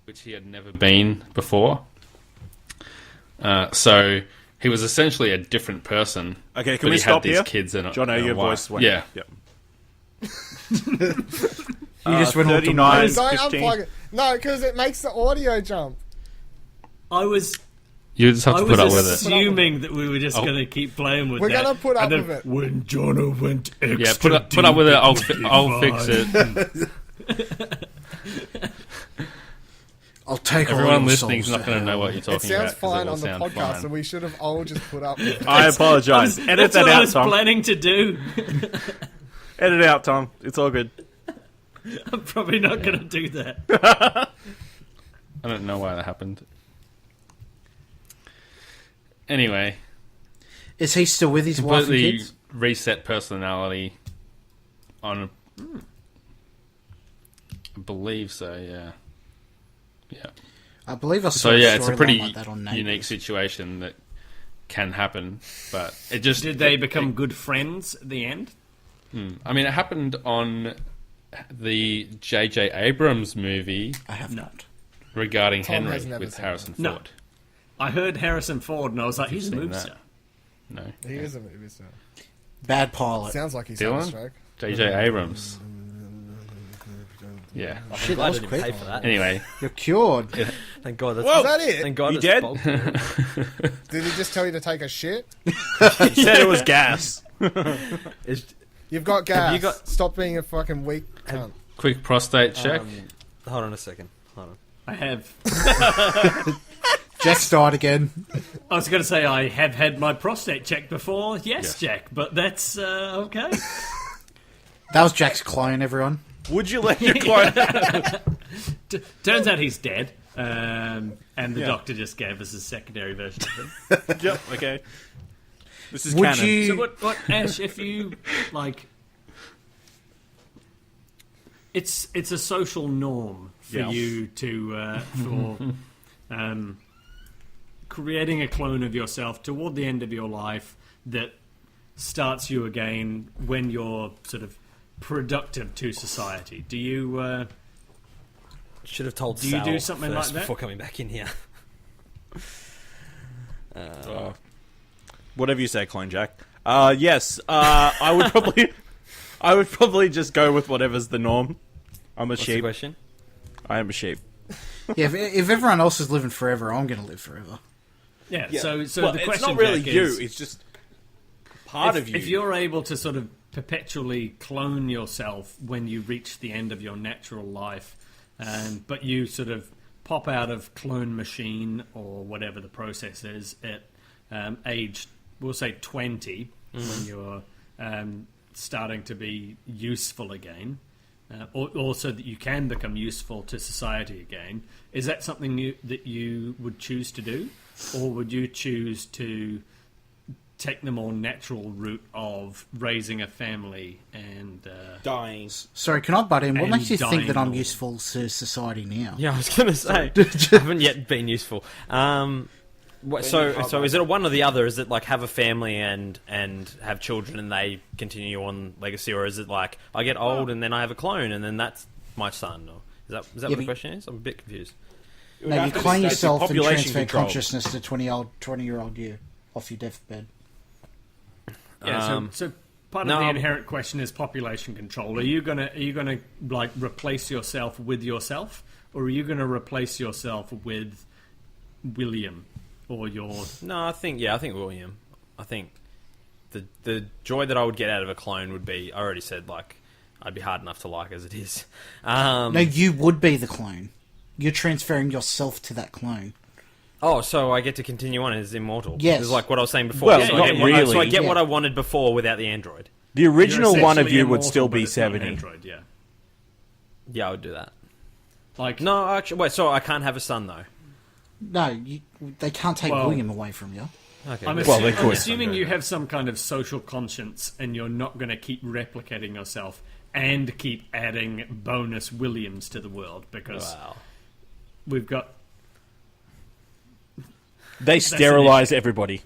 which he had never been before. So he was essentially a different person. Okay, but can we he stop had these here? kids and John, and a your wife. voice went. Yeah. Yep. You just went all 39, Don't 15. unplug it. No, because it makes the audio jump. I was You just have to put up with it. assuming that we were just going to keep playing with We're that. gonna put up and then with it. When Jono went extra Yeah, put up with it. deep, I'll fix it. I'll take all Everyone your listening's souls not to going to know hell. what you're talking It sounds about. 'cause fine will on the sound podcast, fine. so we should have all just put up with it. I apologize. Edit That's that what I out, was Tom. planning to do. Edit it out, Tom. It's all good. I'm probably not going to do that. I don't know why that happened. Anyway, Is he still with his wife and completely kids? reset personality on I believe so, yeah. Yeah. I believe I saw So yeah, it's a storyline pretty like that on unique Neighbours. situation that can happen, but it just Did they become good friends at the end? I mean, it happened on the J.J. Abrams movie I have No. not. regarding Tom has Henry never with seen Harrison No. Ford. I heard Harrison Ford and I was like, he's a seen movie that? star. No. He is a movie star. Bad pilot. Sounds like he's had a Dylan? stroke. J.J. Abrams. Yeah. Shit, Glad I that was didn't quick. pay for that. Anyway, You're cured. Thank God. That's, Is that it? Thank God. You it's dead? bulk. Did he just tell you to take a shit? He said it was gas. It's- You've got gas. you got- Stop being a fucking weak cunt. quick prostate check. hold on a second. Hold on. I have. Jack died again. I was going to say I have had my prostate checked before. Yes, Jack, but that's okay. That was Jack's clone, everyone. Would you let your client... Turns out he's dead, and the Yeah. doctor just gave us a secondary version of him. Yep, okay. This is Would canon. you... So what, Ash? If you like, it's a social norm for Yeah. you to for creating a clone of yourself toward the end of your life that starts you again when you're sort of productive to society. Do you? Should have told Do you Sal do something first like that? before coming back in here. Whatever you say, Clone Jack. Yes. I would probably... I would probably just go with whatever's the norm. I'm a What's the sheep. question? I am a sheep. Yeah, if everyone else is living forever, I'm going to live forever. Yeah. Yeah. So Well, the it's question, not really Jack, you. is, It's just part of you. if you're able to sort of perpetually clone yourself when you reach the end of your natural life, but you sort of pop out of clone machine or whatever the process is at age, we'll say 20, when you're starting to be useful again, or so that you can become useful to society again. Is that something that you would choose to do, or would you choose to take the more natural route of raising a family and dying. Sorry, can I butt in? What And makes you think that I'm dying. useful to society now? Yeah, I was going to say, I haven't yet been useful. So is it a one or the other? Is it like have a family and have children and they continue on legacy, or is it like I get old and then I have a clone and then that's my son? Or is that Yeah, what the but- question is? I'm a bit confused. No, you clone yourself and population transfer control. consciousness to 20-year-old you off your deathbed. yeah? So part no, of the I'm- inherent question is population control. Are you gonna like replace yourself with yourself, or are you gonna replace yourself with William or your? No, I think William. I think the joy that I would get out of a clone would be, I already said, like, I'd be hard enough to like as it is. No, you would be the clone. You're transferring yourself to that clone. Oh, so I get to continue on as immortal. Yes. It's like what I was saying before. Well, so not I get really. So I get what Yeah. I wanted before without the android. The original You're one of essentially you would immortal, still but be it's not an 70. Android, yeah. Yeah, I would do that. Like No, actually, wait. So I can't have a son though. No, they can't take Well- William away from you. Okay. I'm, good. Well, they I'm could. assuming you have some kind of social conscience and you're not going to keep replicating yourself and keep adding bonus Williams to the world, because Wow. we've got They sterilize everybody.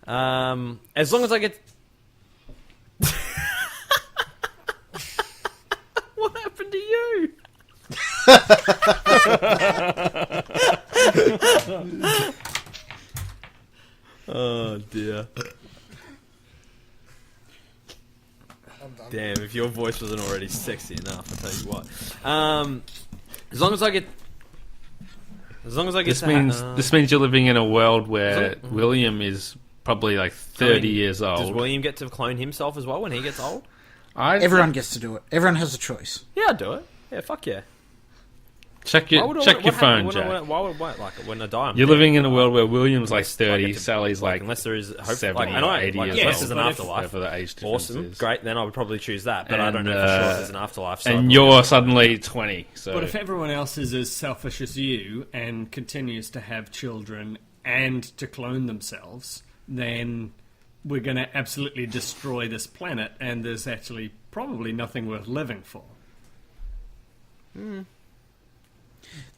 As long as I get. What happened to you? Oh dear. I'm done. Damn, if your voice wasn't already sexy enough, I'll tell you what. As long as I get This to means this means you're living in a world where Is it- William is probably like 30 years Does old. William get to clone himself as well when he gets old? Everyone gets to do it. Everyone has a choice. Yeah, I'd do it. Yeah, fuck yeah. check Why your would I- check what your phone, happened- Jack. Why would like when I die? I'm You're dead. living in a world where William's like Unless I 30, get to- Sally's like unless there is hope, 70 like, and or I, 80 like, years unless old. there's an But if- afterlife. whatever the age difference Awesome, is. great. Then I would probably choose that, but I don't And, know for sure if there's an afterlife. So I'd And probably- you're suddenly 20. So But if everyone else is as selfish as you and continues to have children and to clone themselves, then we're going to absolutely destroy this planet, and there's actually probably nothing worth living for.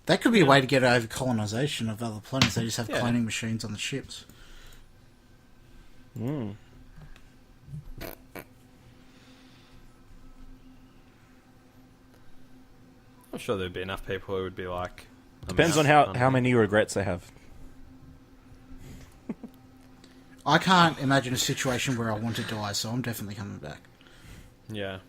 That could be a way to get over colonization of other planets. They just have Yeah. cloning machines on the ships. I'm sure there'd be enough people who would be like. Depends on how many regrets they have. I can't imagine a situation where I want to die, so I'm definitely coming back. Yeah.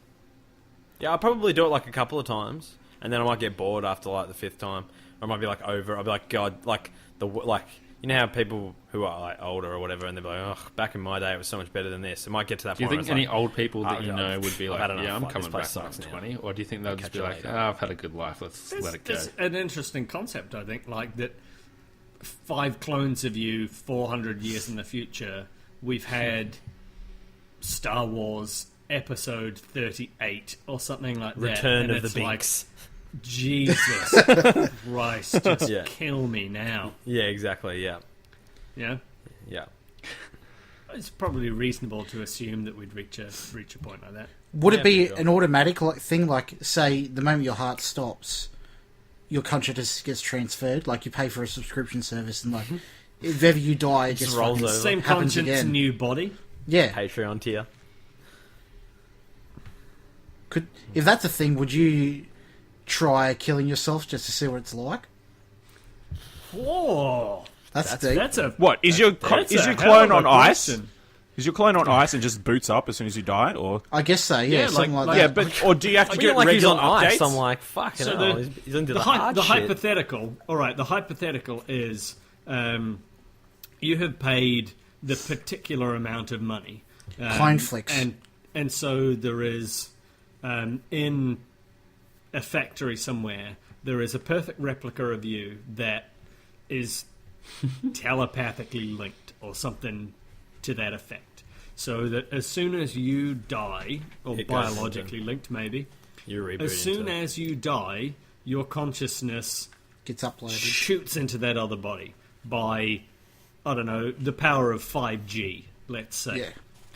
Yeah, I'll probably do it like a couple of times, and then I might get bored after like the fifth time, or I might be like over. I'll be like, God, like you know how people who are like older or whatever, and they're like, oh, back in my day it was so much better than this. It might get to that do you point. think where any it's like, old people that oh, you God, know would be I've like, had enough, yeah, I'm like, coming this place back when I'm sucks now. 20? Or do you think they'll just Catch be you like, later. I've had a good life, let's let it go? It's an interesting concept, I think, like that 5 clones of you 400 years in the future. We've had Star Wars Episode 38 or something like that. Return and of the it's like, Binks. Jesus Christ, just Yeah. kill me now. Yeah, exactly. Yeah, Yeah? yeah. It's probably reasonable to assume that we'd reach a point like that. Would Yeah, it be for sure. an automatic thing, like, say, the moment your heart stops, your consciousness gets transferred? Like, you pay for a subscription service, and, like, if ever you die, it just rolls fucking over. Same happens conscience, again. new body. Yeah. Patreon tier. If that's a thing, would you try killing yourself just to see what it's like? Whoa! That's deep. That's a What is your that's is a your hell clone of on a ice? question. Is your clone on ice and just boots up as soon as you die, or I guess so. Yeah, Yeah, something like, like- yeah, that. but or do you have to I get get like he's regular on updates? ice. I'm like, fucking So hell. the- He's into the hard the shit. hypothetical. All right, the hypothetical is you have paid the particular amount of money. Clone flicks. And so there is in a factory somewhere there is a perfect replica of you that is telepathically linked or something to that effect. So that as soon as you die, or It goes biologically linked maybe, You reboot as soon into it. as you die, your consciousness Gets uploaded. shoots into that other body by, I don't know, the power of 5G, let's say. Yeah.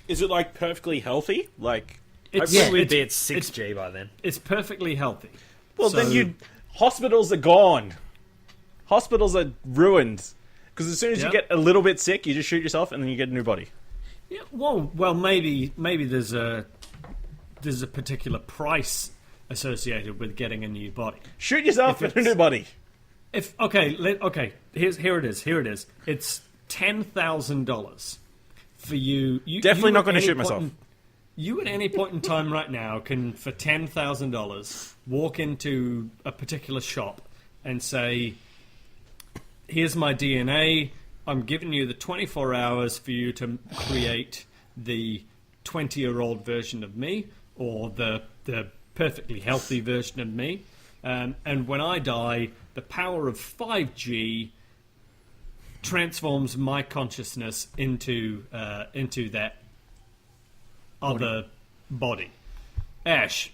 Is it like perfectly healthy? Like, It's, Hopefully we'd it's, be at 6G by then. it's perfectly healthy. well, So- then you hospitals are gone. Hospitals are ruined because as soon as you Yep. get a little bit sick, you just shoot yourself and then you get a new body. Yeah, well, maybe there's a particular price associated with getting a new body. Shoot yourself If and a new body. Here it is. It's $10,000 for you. Definitely you not at gonna any shoot point myself. You at any point in time right now can, for $10,000, walk into a particular shop and say, "Here's my DNA. I'm giving you the 24 hours for you to create the 20-year-old version of me, or the perfectly healthy version of me. And when I die, the power of 5G transforms my consciousness into that other body." Ash,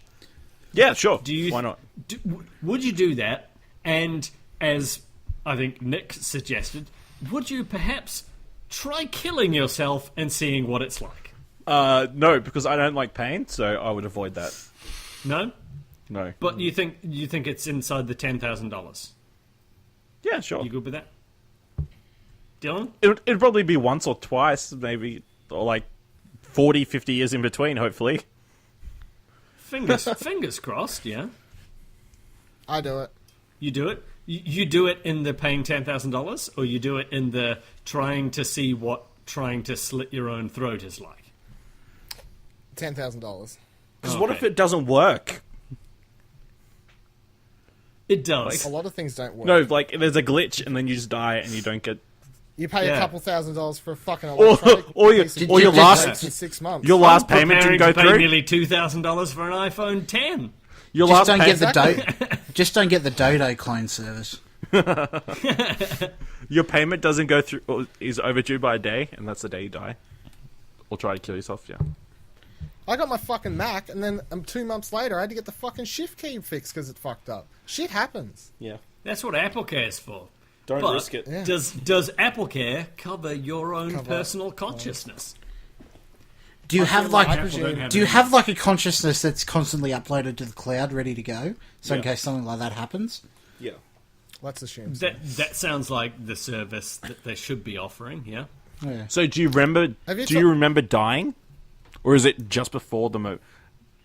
Yeah, sure. Why not? would you do that? And as I think Nick suggested, would you perhaps try killing yourself and seeing what it's like? No, because I don't like pain, so I would avoid that. No, No. but you think it's inside the $10,000? Yeah, sure. You good with that, Dylan? It'd probably be once or twice, maybe, or like 40, 50 years in between, hopefully. Fingers crossed. Yeah, I do it. you do it. You do it in the paying $10,000, or you do it in the trying to see what trying to slit your own throat is like. $10,000. Because what Okay. if it doesn't work? It does. A lot of things don't work. No, like there's a glitch and then you just die and you don't get. You pay Yeah. a couple $1,000s for a fucking Or- electronic or your- piece of or your shit that last- breaks in 6 months. Your last I'm payment didn't preparing go to pay through. nearly $2,000 for an iPhone 10. Your Just last don't get payment. the just don't get the Dodo clone service. Your payment doesn't go through, or is overdue by a day, and that's the day you die. Or try to kill yourself. Yeah. I got my fucking Mac, and then 2 months later, I had to get the fucking shift key fixed because it fucked up. Shit happens. Yeah. That's what Apple Care is for. Don't But risk it. Yeah. does Apple Care cover your own Cover- personal consciousness? Do you have like Apple don't have do you any- have like a consciousness that's constantly uploaded to the cloud, ready to go? So in Yeah. case something like that happens. Yeah. Let's assume. So. That sounds like the service that they should be offering. Yeah. Yeah. So do you remember? Have you do you remember dying, or is it just before the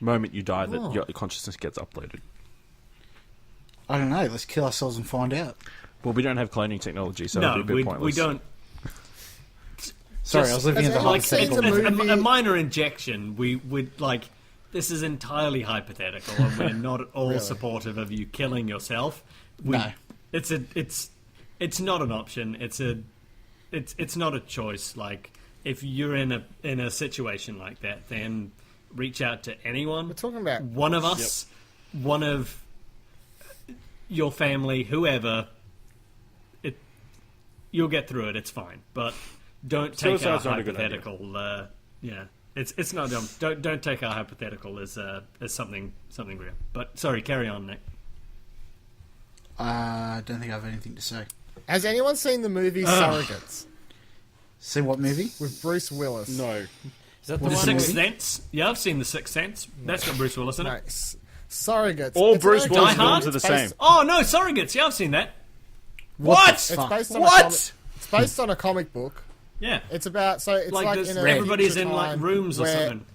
moment you die that Oh. your consciousness gets uploaded? I don't know. Let's kill ourselves and find out. Well, we don't have cloning technology, so No, it'd be a bit pointless. we don't. Sorry, Just- I was looking at the Has Like anyone hypothetical. seen the movie- a minor injection. We would like. This is entirely hypothetical, and we're not at all Really? supportive of you killing yourself. No. It's not an option. It's not a choice. Like if you're in a situation like that, then reach out to anyone. We're talking about One of us, one of your family, whoever. You'll get through it. It's fine, but don't take our Suicide's not a good idea. hypothetical. Yeah, it's not dumb. Don't take our hypothetical as something real. But sorry, carry on, Nick. I don't think I have anything to say. Has anyone seen the movie Surrogates See what movie? with Bruce Willis? No. Is that the What The is one? it? Sixth Sense. Yeah, I've seen The Sixth Sense. That's got Bruce Willis in it. Nice. Surrogates. All It's Bruce an Willis Die Hard? films are the It's same. based- Oh no, Surrogates. Yeah, I've seen that. What? It's Fuck. based on What? it's based on a comic book. Yeah. It's about it's Like like there's- in a everybody's future in, like, time rooms or where something.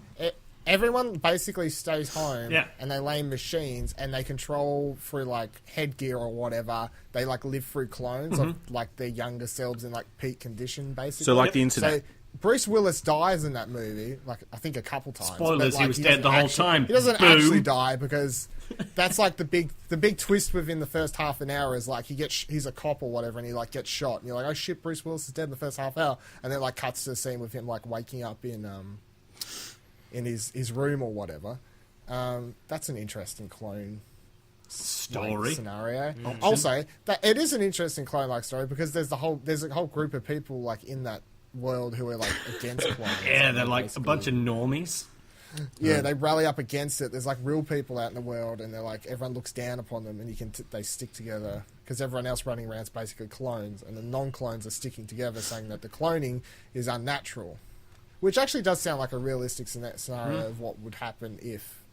Everyone basically stays home, Yeah. and they lay machines, and they control through like headgear or whatever. They like live through clones of like their younger selves in like peak condition, basically. So like the internet. So Bruce Willis dies in that movie, like I think a couple times. Spoilers, but, he was dead the whole time. He doesn't Boom. actually die because that's like the big twist within the first half an hour is like he's a cop or whatever and he like gets shot and you're like, oh shit, Bruce Willis is dead in the first half hour, and then like cuts to a scene with him like waking up in his room or whatever. That's an interesting clone Story. scenario. Also, that it is an interesting clone like story because there's a whole group of people like in that world who are like against clones. Yeah, they're like a bunch of normies. Yeah, they rally up against it. There's like real people out in the world, and they're like everyone looks down upon them, and they stick together because everyone else running around is basically clones, and the non-clones are sticking together, saying that the cloning is unnatural, which actually does sound like a realistic scenario of what would happen if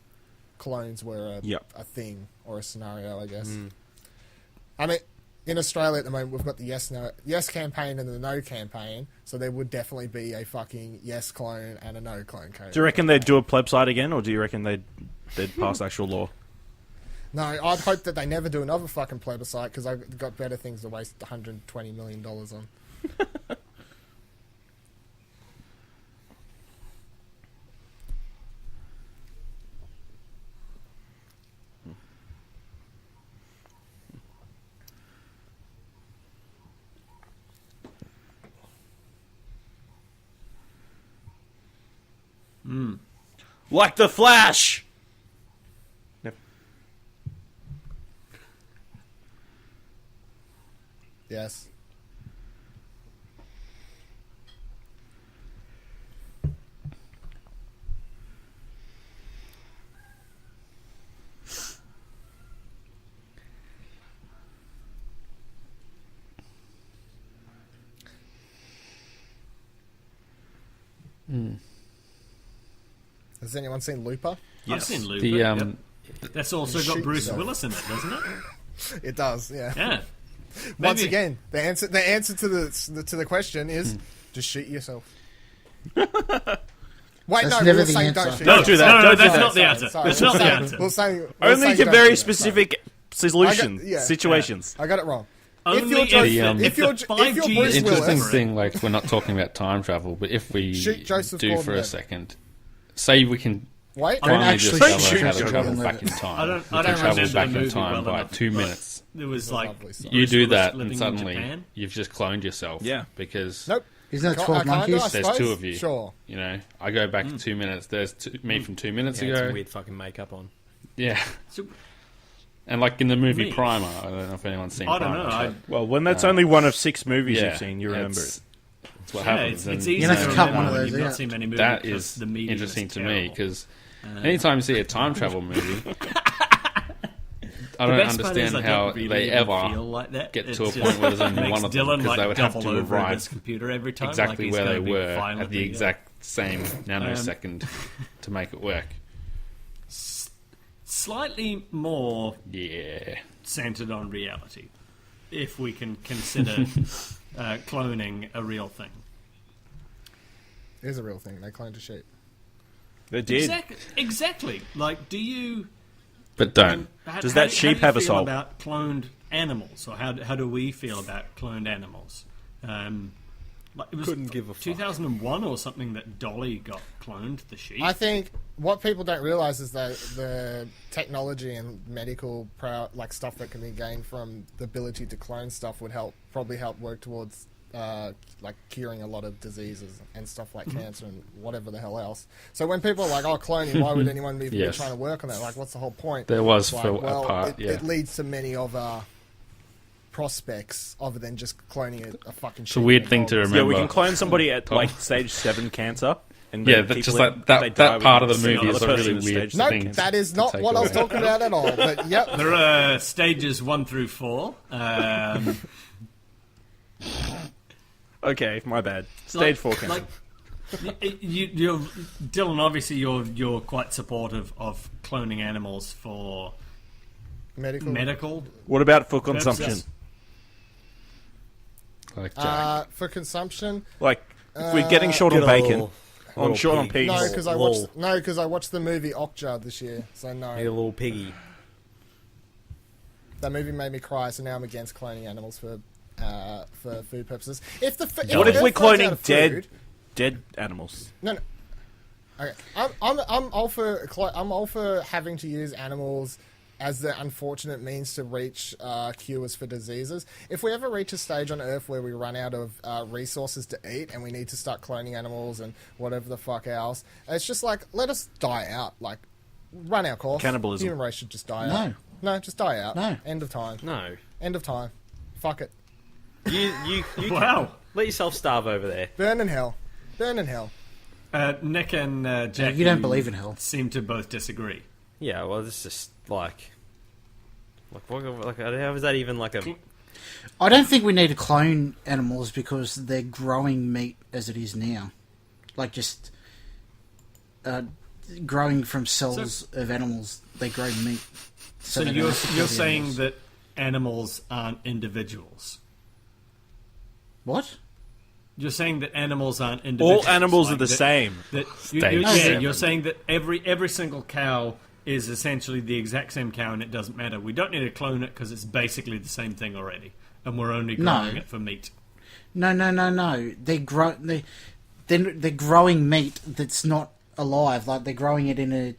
clones were a thing or a scenario, I guess. I mean, in Australia at the moment, we've got the yes campaign and the no campaign, so there would definitely be a fucking yes clone and a no clone code. Do you reckon they'd do a plebiscite again, or do you reckon they'd pass actual law? No, I'd hope that they never do another fucking plebiscite because I've got better things to waste $120 million on. Like the Flash! Yes. Has anyone seen Looper? I've seen Looper. The yep. That's also got Shoot Bruce yourself. Willis in it, doesn't it? It does, yeah. Yeah. Once Maybe- again, the answer to the question is just shoot yourself. Wait, That's no, never we were the saying answer. don't shoot Don't do that. No, Don't do that's that. not the answer. Sorry, That's not the answer. We're saying Only don't to do very that. specific solutions, yeah. situations. I got it wrong. Only if you're if the Bruce 5G Willis- Interesting Willis. thing, like we're not talking about time travel, but if we Shoot Joseph do for a Gordon-Levitt. second, say we can Wait, finally actually discover shoot how to Joseph travel Gordon-Levitt. back in time. I don't we can remember travel the back in movie time well by enough. 2 minutes. There was like lovely stuff. You Bruce do Willis that, living and in suddenly Japan. you've just cloned yourself. Yeah. Because nope. Isn't that I 12 kinda do, I monkeys? there's suppose. two of you. Sure. You know, I go back 2 minutes. There's me from 2 minutes Yeah, ago. some weird fucking makeup on. Yeah. So, And like in the movie Me? Primer, I don't know if anyone's seen I don't Primer. know. I, but Well, when that's only one of 6 movies yeah, you've seen, you remember it's- it. It's what yeah, happens. it's and easy You have to to cut remember one of when those you've not out. seen many movies that because is the medium interesting is to me terrible. because anytime you see a time travel movie, I The don't best part is understand I how don't really they even ever feel like that. get It's to a just point where there's only makes one of them Dylan, because like, they would have double to over at arrive his computer every time, exactly like he's where gonna they be were at violently the ill. exact same nanosecond to make it work. Slightly more Yeah. centered on reality, if we can consider cloning a real thing. It is a real thing. They cloned a sheep. They did. Exactly. Like, do you? But don't. Does that sheep have a How do you feel soul? about cloned animals, or how do we feel about cloned animals? Like it was Couldn't give a fuck. 2001 or something that Dolly got cloned, the sheep. I think what people don't realize is that the technology and medical like stuff that can be gained from the ability to clone stuff would probably help work towards like curing a lot of diseases and stuff like cancer and whatever the hell else. So when people are like, "Oh, cloning," why would anyone be Yes. trying to work on that? Like, what's the whole point? There was Like, for well, a part, it leads to many other prospects other than just cloning a fucking. It's a weird thing to remember. Yeah, we can clone somebody at like stage 7 cancer. And Yeah, then that's keep just living, like but they that die part when of the you see movie is another a person really in weird stage Nope, thing that is to not take what I was away. talking about at all. But yep, There are stages 1 through 4. Okay, my bad. Stage 4 cancer. Like, you're Dylan. Obviously, you're quite supportive of cloning animals for medical What about for consumption? purposes. Like Jack. For consumption. Like, if we're getting short on Get a bacon, little- on little short on pig. peas. No, because I Lol. watched the movie Okja this year. So Need a no, little piggy. that movie made me cry. So now I'm against cloning animals for food purposes. If What if we're Earth runs out cloning of dead food, dead animals. No. Okay. I'm all for having to use animals as the unfortunate means to reach cures for diseases. If we ever reach a stage on Earth where we run out of resources to eat and we need to start cloning animals and whatever the fuck else, it's just like, let us die out. Like, run our course. Cannibalism. Human race should just die out. No, just die out. No. End of time. No. End of time. Fuck it. You Wow. let yourself starve over there. Burn in hell. Burn in hell. Nick and Jack, You don't believe in hell. seem to both disagree. Yeah, well, this is just like how is that even like a? I don't think we need to clone animals because they're growing meat as it is now. Like, just growing from cells of animals, they grow meat. So they you're don't have to kill the saying animals. that animals aren't individuals? What? You're saying that animals aren't individuals? All animals like are the that- same. That Stage yeah, seven. you're saying that every single cow is essentially the exact same cow, and it doesn't matter. We don't need to clone it because it's basically the same thing already, and we're only growing it for meat. No. They're growing meat that's not alive. Like, they're growing it in a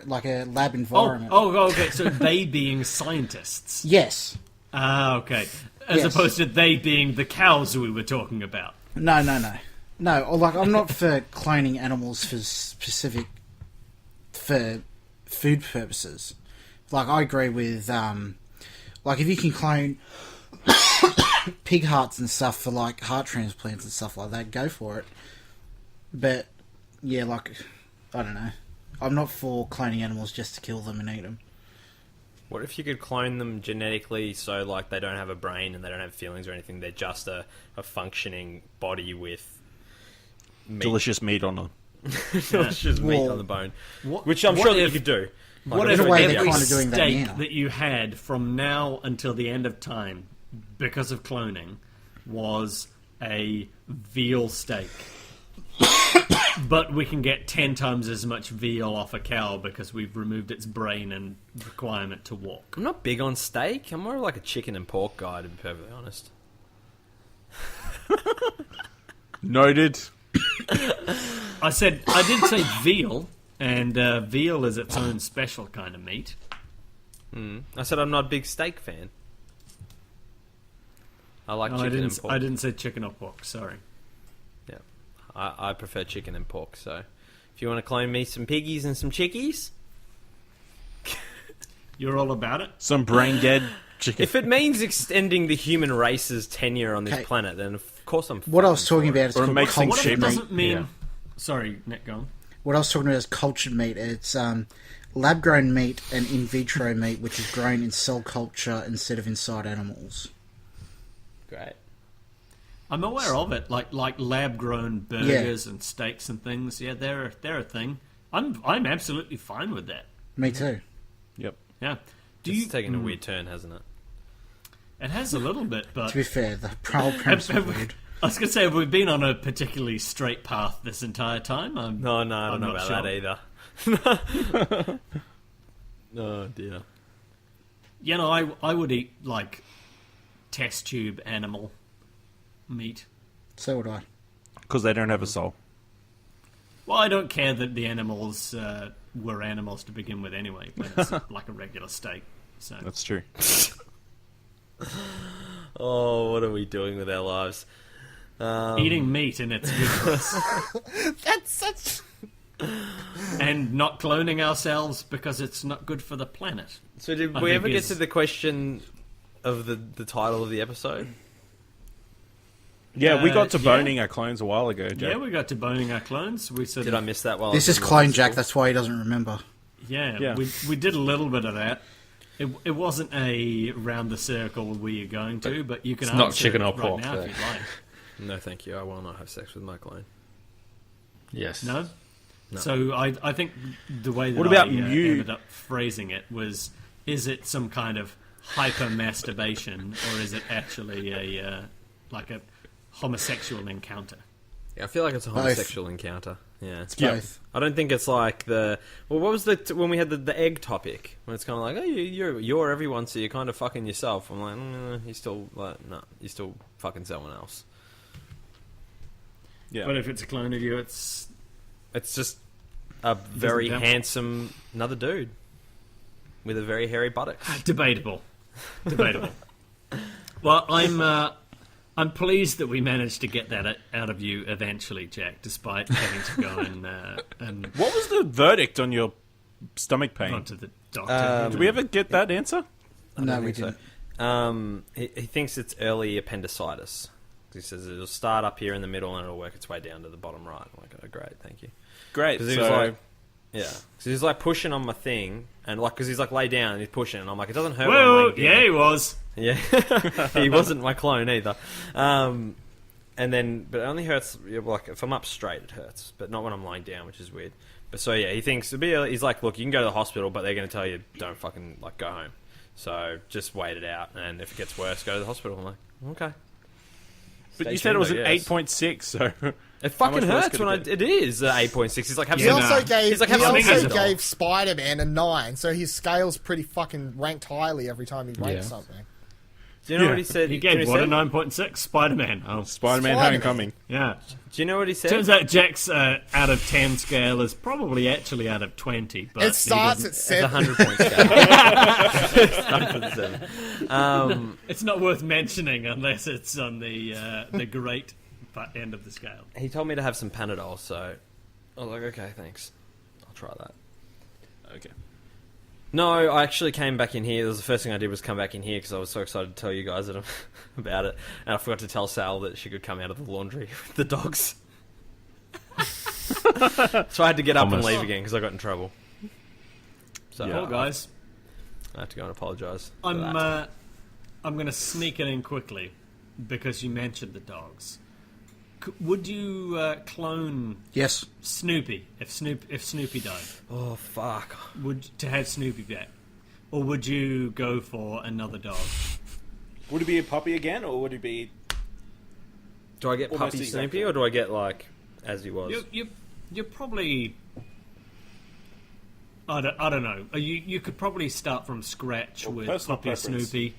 like a lab environment. Okay. So they being scientists. Yes. Ah, okay. As Yes. opposed to they being the cows we were talking about. No. Or like, I'm not for cloning animals for food purposes. Like, I agree with like, if you can clone pig hearts and stuff for like heart transplants and stuff like that, go for it. But yeah, like, I don't know. I'm not for cloning animals just to kill them and eat them. What if you could clone them genetically so like they don't have a brain and they don't have feelings or anything? They're just a functioning body with meat. Delicious meat on them. Delicious meat Well, on the bone, what- which I'm what sure that you if- could do. What I'm if sure way you they're could, kind of doing that steak now. that you had from now until the end of time, because of cloning, was a veal steak? But we can get 10 times as much veal off a cow because we've removed its brain and requirement to walk. I'm not big on steak. I'm more like a chicken and pork guy, to be perfectly honest. Noted. I did say veal, and veal is its own special kind of meat. I said I'm not a big steak fan. I like No, chicken and pork. I didn't say chicken or pork, sorry. Yeah, I prefer chicken and pork. So, if you want to clone me some piggies and some chickies, You're all about it? Some brain dead chicken. if it means extending the human race's tenure on this Okay. planet, then of course I'm. What I was fucking talking for it. about is Or it called makes things What if cultured it cheaper. meat. doesn't mean... Yeah. Sorry, Nick, go on. What I was talking about is cultured meat. It's lab-grown meat and in vitro meat, which is grown in cell culture instead of inside animals. Great. I'm aware of it, like lab-grown burgers and steaks and things. Yeah, they're a thing. I'm absolutely fine with that. Me too. Yep. Yeah. It's taken a weird turn, hasn't it? It has a little bit, but To be fair, the whole premise was weird. I was going to say, have we been on a particularly straight path this entire time? No, I don't I'm know not about sure. that either. Oh dear. You know, I would eat like test tube animal meat. So would I. Because they don't have a soul. Well, I don't care that the animals were animals to begin with anyway, but it's like a regular steak. So That's true. Oh, what are we doing with our lives? eating meat in its goodness. That's such. And not cloning ourselves because it's not good for the planet. So did I we think ever get is- to the question of the title of the episode? Yeah, we got to yeah. boning our clones a while ago, Jack. Yeah, we got to boning our clones. We said, Did I miss that while This I is was in Clone law Jack, school? that's why he doesn't remember. yeah, we did a little bit of that. It wasn't a round the circle we are going to, but you can It's not answer chicken it or right pork, now though. if you'd like. No, thank you. I will not have sex with my clone. Yes. No? No. So I think the way that What about I you? ended up phrasing it was, is it some kind of hyper masturbation, or is it actually a like a homosexual encounter? Yeah, I feel like it's a Both. homosexual encounter. Yeah. It's Yeah. both. I don't think it's like the... Well, what was when we had the egg topic? When it's kind of like, oh, you're everyone, so you're kind of fucking yourself. I'm like, you're still... Like, no, you're still fucking someone else. Yeah. But if it's a clone of you, it's It's just a very count. handsome another dude with a very hairy buttocks. debatable. Debatable. Well, I'm pleased that we managed to get that out of you eventually, Jack, despite having to go and What was the verdict on your stomach pain? gone to the doctor. Did we ever get that answer? No, we think didn't. He thinks it's early appendicitis. He says it'll start up here in the middle and it'll work its way down to the bottom right. I'm like, oh, great, thank you. Great. Because he was like, yeah. So he's like pushing on my thing, and like, because he's like lay down and he's pushing, and I'm like, it doesn't hurt. when I'm Well, laying down. yeah, he was. Yeah, he wasn't my clone either. And then, but it only hurts like if I'm up straight, it hurts, but not when I'm lying down, which is weird. But so yeah, he thinks he's like, look, you can go to the hospital, but they're going to tell you don't fucking like go home. So just wait it out, and if it gets worse, go to the hospital. I'm like, okay. But Stay you said it was tuned, an I guess. 8.6, so... It fucking much worse hurts could when it it is 8.6. He's like, have He some. also gave, He's like, he have some also Panadol. gave Spider-Man a 9, so his scale's pretty fucking ranked highly every time he ranks Yeah. something. Do you know Yeah. what he said? He Do you know gave what what he a said? 9.6 Spider-Man. Oh, Spider-Man Spider-Man. Homecoming. yeah. Do you know what he said? Turns out Jack's out of 10 scale is probably actually out of 20. But It starts at It's a 7. 100-point scale. It's 100%. It's not worth mentioning unless it's on the great end of the scale. He told me to have some Panadol, so I was like, okay, thanks. I'll try that. Okay. No, I actually came back in here. The first thing I did was come back in here because I was so excited to tell you guys about it. And I forgot to tell Sal that she could come out of the laundry with the dogs. So I had to get up and Thomas. leave again because I got in trouble. So Well, guys, I have to go and apologise. for I'm that. going to sneak it in quickly because you mentioned the dogs. Would you clone Yes. Snoopy if Snoopy died? Oh, fuck. To have Snoopy back, or would you go for another dog? Would it be a puppy again, or would it be... Do I get Almost puppy exactly. Snoopy or do I get, like, as he was? You're probably. I don't know. You could probably start from scratch Well, with personal puppy preference. Snoopy.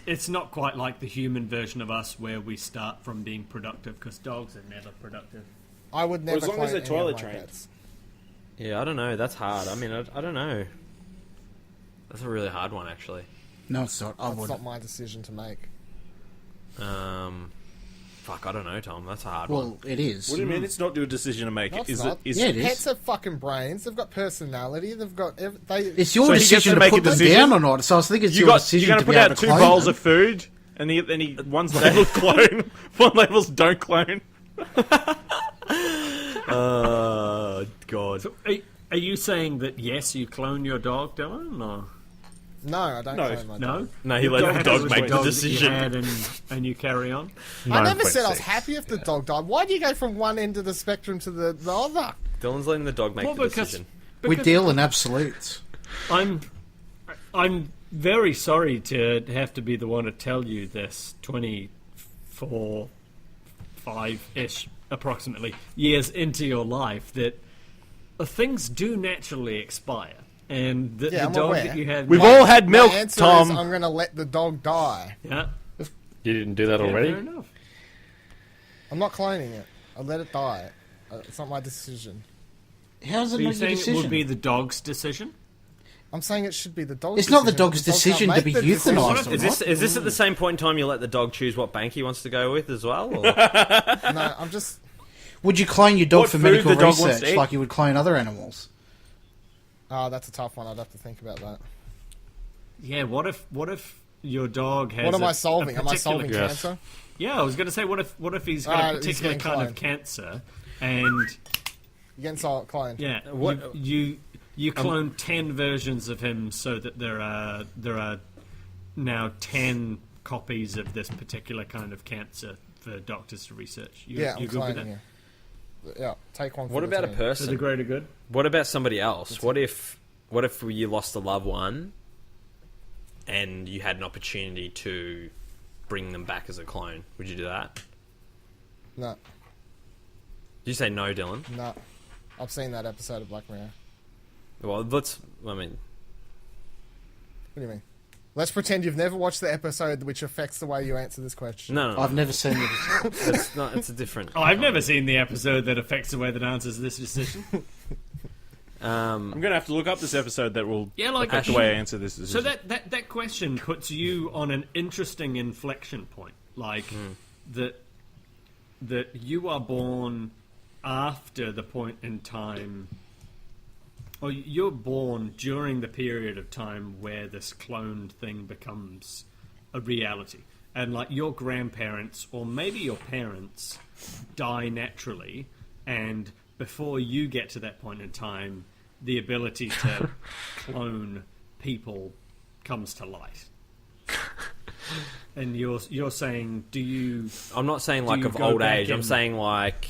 It's not quite like the human version of us where we start from being productive because dogs are never productive. I would never as long clone as they're any toilet of my trained. pets. Yeah, I don't know. That's hard. I mean, I don't know. That's a really hard one, actually. No, it's not. I That's would. not my decision to make. Fuck, I don't know, Tom. That's a hard one. Well, it is. What do you mean it's not your decision to make? No, it's Is it? not. Is Yeah, it is. Pets have fucking brains. They've got personality. They've got... It's your So he gets decision to to, make a put them decision? down or not. So I was thinking it's you your got? decision You're going to to be put able out to 2 clone bowls them. of food, and one's labeled clone, one label's don't clone. God. So, are you saying that yes, you clone your dog, Dylan? Or No, I don't No. clone my no? dog. No, he You let go the ahead dog with make the dog that decision. you had and you carry on. I never said I was 9.6. happy if the dog died. Why do you go from one end of the spectrum to the other? Dylan's letting the dog make Well, the because- decision. We deal in absolutes. I'm very sorry to have to be the one to tell you this 24, 5-ish, approximately, years into your life that things do naturally expire. And the Yeah, I'm dog aware. that you have... We've all had milk, My answer Tom. is I'm going to let the dog die. Yeah, You didn't do that yeah, already? fair enough. I'm not cloning it. I'll let it die. It's not my decision. How's it Are you not your saying it decision? would be the dog's decision? I'm saying it should be the dog's It's not the decision. dog's dog decision can't to make be the decision. euthanized or Is not. this at the same point in time you let the dog choose what bank he wants to go with as well? Or? No, I'm just... Would you clone your dog What for food medical the dog wants to research eat? like you would clone other animals? Oh, that's a tough one. I'd have to think about that. Yeah, what if your dog has What am a- I solving? a Am I particular- solving Yes. cancer? Yeah, I was going to say, what if he's got Alright, a he's particular getting kind of cloned. cancer, and You getting cloned? yeah, What- you clone 10 versions of him so that there are now 10 copies of this particular kind of cancer for doctors to research. Yeah, I'm good with cloning you. Yeah, take one for What the about a team. For the person? greater good. What about somebody else? What if you lost a loved one and you had an opportunity to bring them back as a clone? Would you do that? No, Did you say no, Dylan? no. I've seen that episode of Black Mirror. Well, let's. I mean, What do you mean? Let's pretend you've never watched the episode which affects the way you answer this question. No. I've never seen it. It's not. It's a different. Oh, I've never seen the episode that affects the way that answers this decision. I'm going to have to look up this episode that will Yeah, like affect the way I answer this decision. So that question puts you on an interesting inflection point, like that you are born after the point in time, or you're born during the period of time where this cloned thing becomes a reality, and like your grandparents or maybe your parents die naturally, and before you get to that point in time, the ability to clone people comes to light. And you're saying, do you... I'm not saying do like you of go old back age. I'm in- saying like.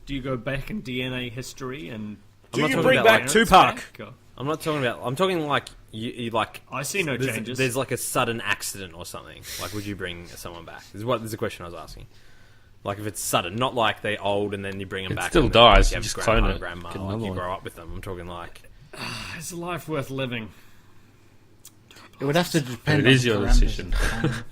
Do you go back in DNA history and... Do I'm not you talking bring about, back like, Tupac? back, or- I'm not talking about. I'm talking like you like. I see no changes. There's like a sudden accident or something. Like, would you bring someone back? This is the question I was asking. Like, if it's sudden, not like they're old and then you bring them It back. still and then, dies, Like, you have just grandma, clone it, grandma, get like another you one. grow up with them. I'm talking like. Is life worth living? It would have to depend. It on is the your parameters decision. of the clone.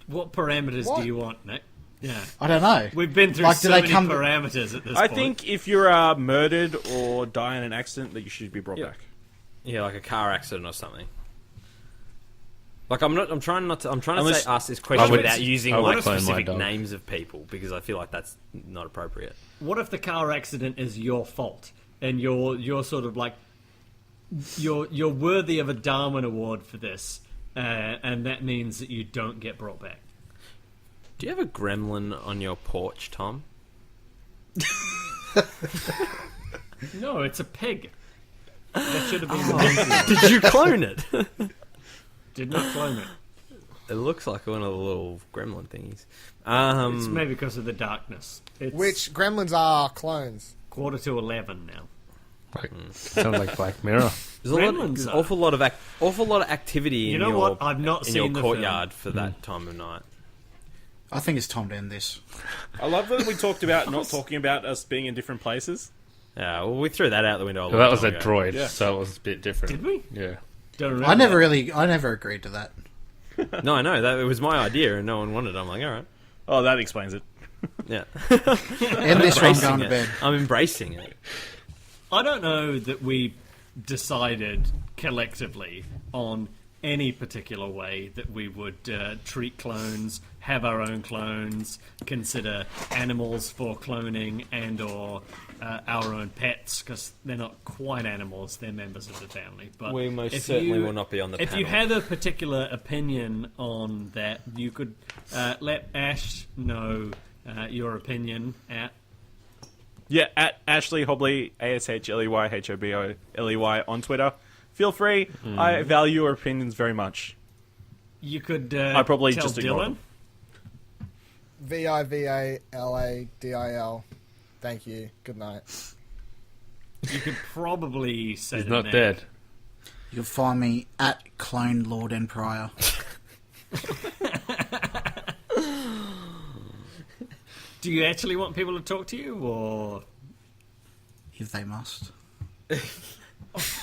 What parameters What? do you want, Nick? Yeah. I don't know. We've been through Like, do so they many come- parameters at this I point. think if you're murdered or die in an accident, that you should be brought Yeah. back. Yeah, like a car accident or something. Like I'm trying not to. I'm trying to Unless- say ask this question would- without using I would like clone my specific dog. names of people because I feel like that's not appropriate. What if the car accident is your fault and you're sort of like you're worthy of a Darwin Award for this, and that means that you don't get brought back? Do you have a gremlin on your porch, Tom? No, it's a pig. That should have been the answer. Did you clone it? Did not clone it. It looks like one of the little gremlin thingies. It's maybe because of the darkness. It's Which gremlins are clones? 11:45 now. Like, sounds like Black Mirror. There's Gremlins an are- awful lot of activity You in know your what? I've not in seen your the courtyard for that time of night. I think it's time to end this. I love that we talked about not talking about us being in different places. Yeah, well, we threw that out the window. Well, that was a time ago. droid, Yeah. so it was a bit different. Did we? Yeah. Don't remember. I never agreed to that. No, I know that it was my idea and no one wanted it. I'm like, all right, Oh, that explains it. yeah. End this or I'm Embracing going to it. bed. I'm embracing it. I don't know that we decided collectively on any particular way that we would treat clones, have our own clones, consider animals for cloning, and or our own pets, because they're not quite animals, they're members of the family. But We most if certainly you- will not be on the If panel. you have a particular opinion on that, you could let Ash know your opinion at Yeah, at Ashley Hobley, ASHLEYHOBOLEY on Twitter. Feel free. I value your opinions very much. You could I probably tell just ignore Dylan. them. VIVALADIL. Thank you. Good night. You could probably say He's to not Nick. dead. You can find me at Clone Lord N.Prior. Do you actually want people to talk to you, or If they must.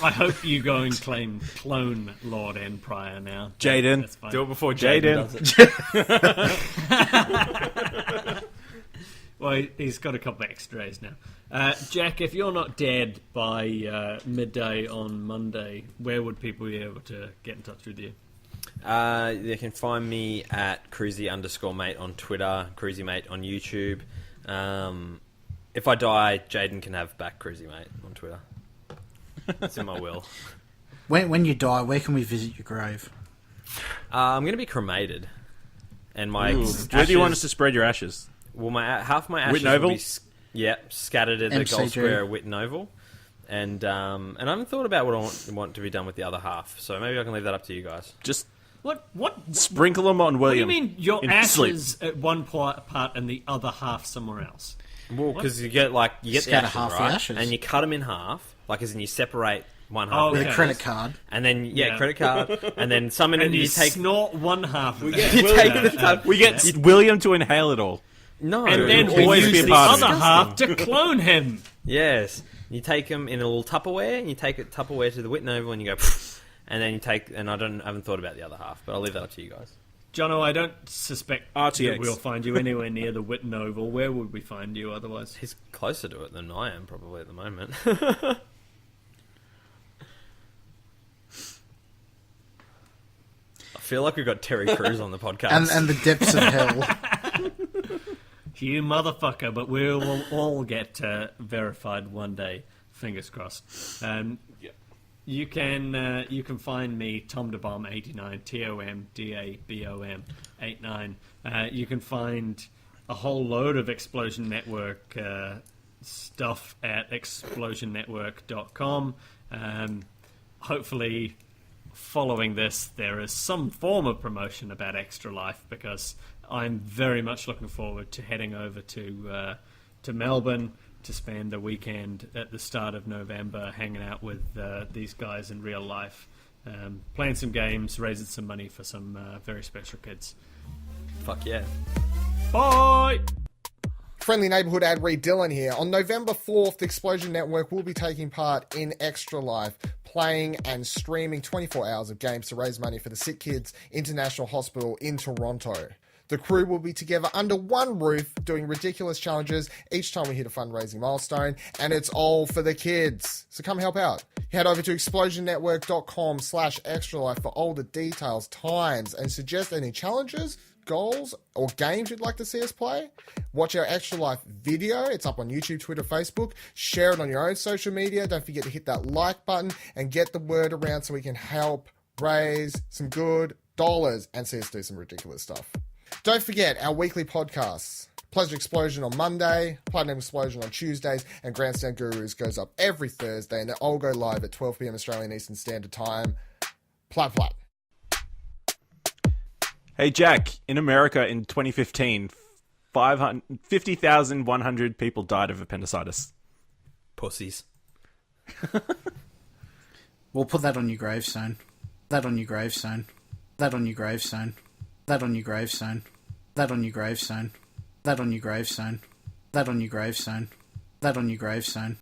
I hope you go and clone Lord N.Prior now. Jaden. That's fine. Do it before Jaden. does it. Well, he's got a couple of extras now. Jack, if you're not dead by midday on Monday, where would people be able to get in touch with you? They can find me at cruisy_mate on Twitter, cruisymate on YouTube. If I die, Jaden can have back cruisymate on Twitter. It's in my will. When you die, where can we visit your grave? I'm going to be cremated, and my Ooh. Where do you want us to spread your ashes? Well, half my ashes Witten Oval? will be scattered at the MCG. Gold Square at Witten Oval, and I haven't thought about what I want to be done with the other half. So maybe I can leave that up to you guys. Just What sprinkle them on What do you William. mean your in ashes at one part and the other half somewhere else? Well, because you get the Scatter ashes, half the right? ashes. And you cut them in half, like as in you separate one Oh, half With okay. a credit card. and then Yeah. credit card, and then some in it And you you take. snort one half of You it. take the time. We get William to inhale it all. No, And then It'll we always use be a the part of other it. half to clone him. yes, You take them in a little Tupperware, and you take it Tupperware to the Whitney Oval, and you go, and then you take. And I haven't thought about the other half, but I'll leave that up to you guys. Jono, I don't suspect RTX. that we'll find you anywhere near the Witten Oval. Where would we find you otherwise? He's closer to it than I am, probably at the moment. I feel like we've got Terry Crews on the podcast. And the depths of hell. You motherfucker, but we will all get verified one day. Fingers crossed. You can find me, TomDaBomb89, TomDabom 89. You can find a whole load of Explosion Network stuff at explosionnetwork.com. Hopefully, following this, there is some form of promotion about Extra Life, because I'm very much looking forward to heading over to Melbourne to spend a weekend at the start of November hanging out with these guys in real life, playing some games, raising some money for some very special kids. Fuck yeah. Bye! Friendly neighbourhood ad read Dylan here. On November 4th, the Explosion Network will be taking part in Extra Life, playing and streaming 24 hours of games to raise money for the Sick Kids International Hospital in Toronto. The crew will be together under one roof doing ridiculous challenges each time we hit a fundraising milestone, and it's all for the kids. So come help out. Head over to explosionnetwork.com/extralife for all the details, times, and suggest any challenges, goals, or games you'd like to see us play. Watch our Extra Life video. It's up on YouTube, Twitter, Facebook. Share it on your own social media. Don't forget to hit that like button and get the word around so we can help raise some good dollars and see us do some ridiculous stuff. Don't forget our weekly podcasts. Pleasure Explosion on Monday, Platinum Explosion on Tuesdays, and Grandstand Gurus goes up every Thursday, and they all go live at 12 p.m. Australian Eastern Standard Time. Plat plat. Hey, Jack, in America in 2015, 50,100 people died of appendicitis. Pussies. We'll put that on your gravestone. That on your gravestone. That on your gravestone. That on your gravestone. That on your gravestone. That on your gravestone. That on your gravestone. That on your gravestone.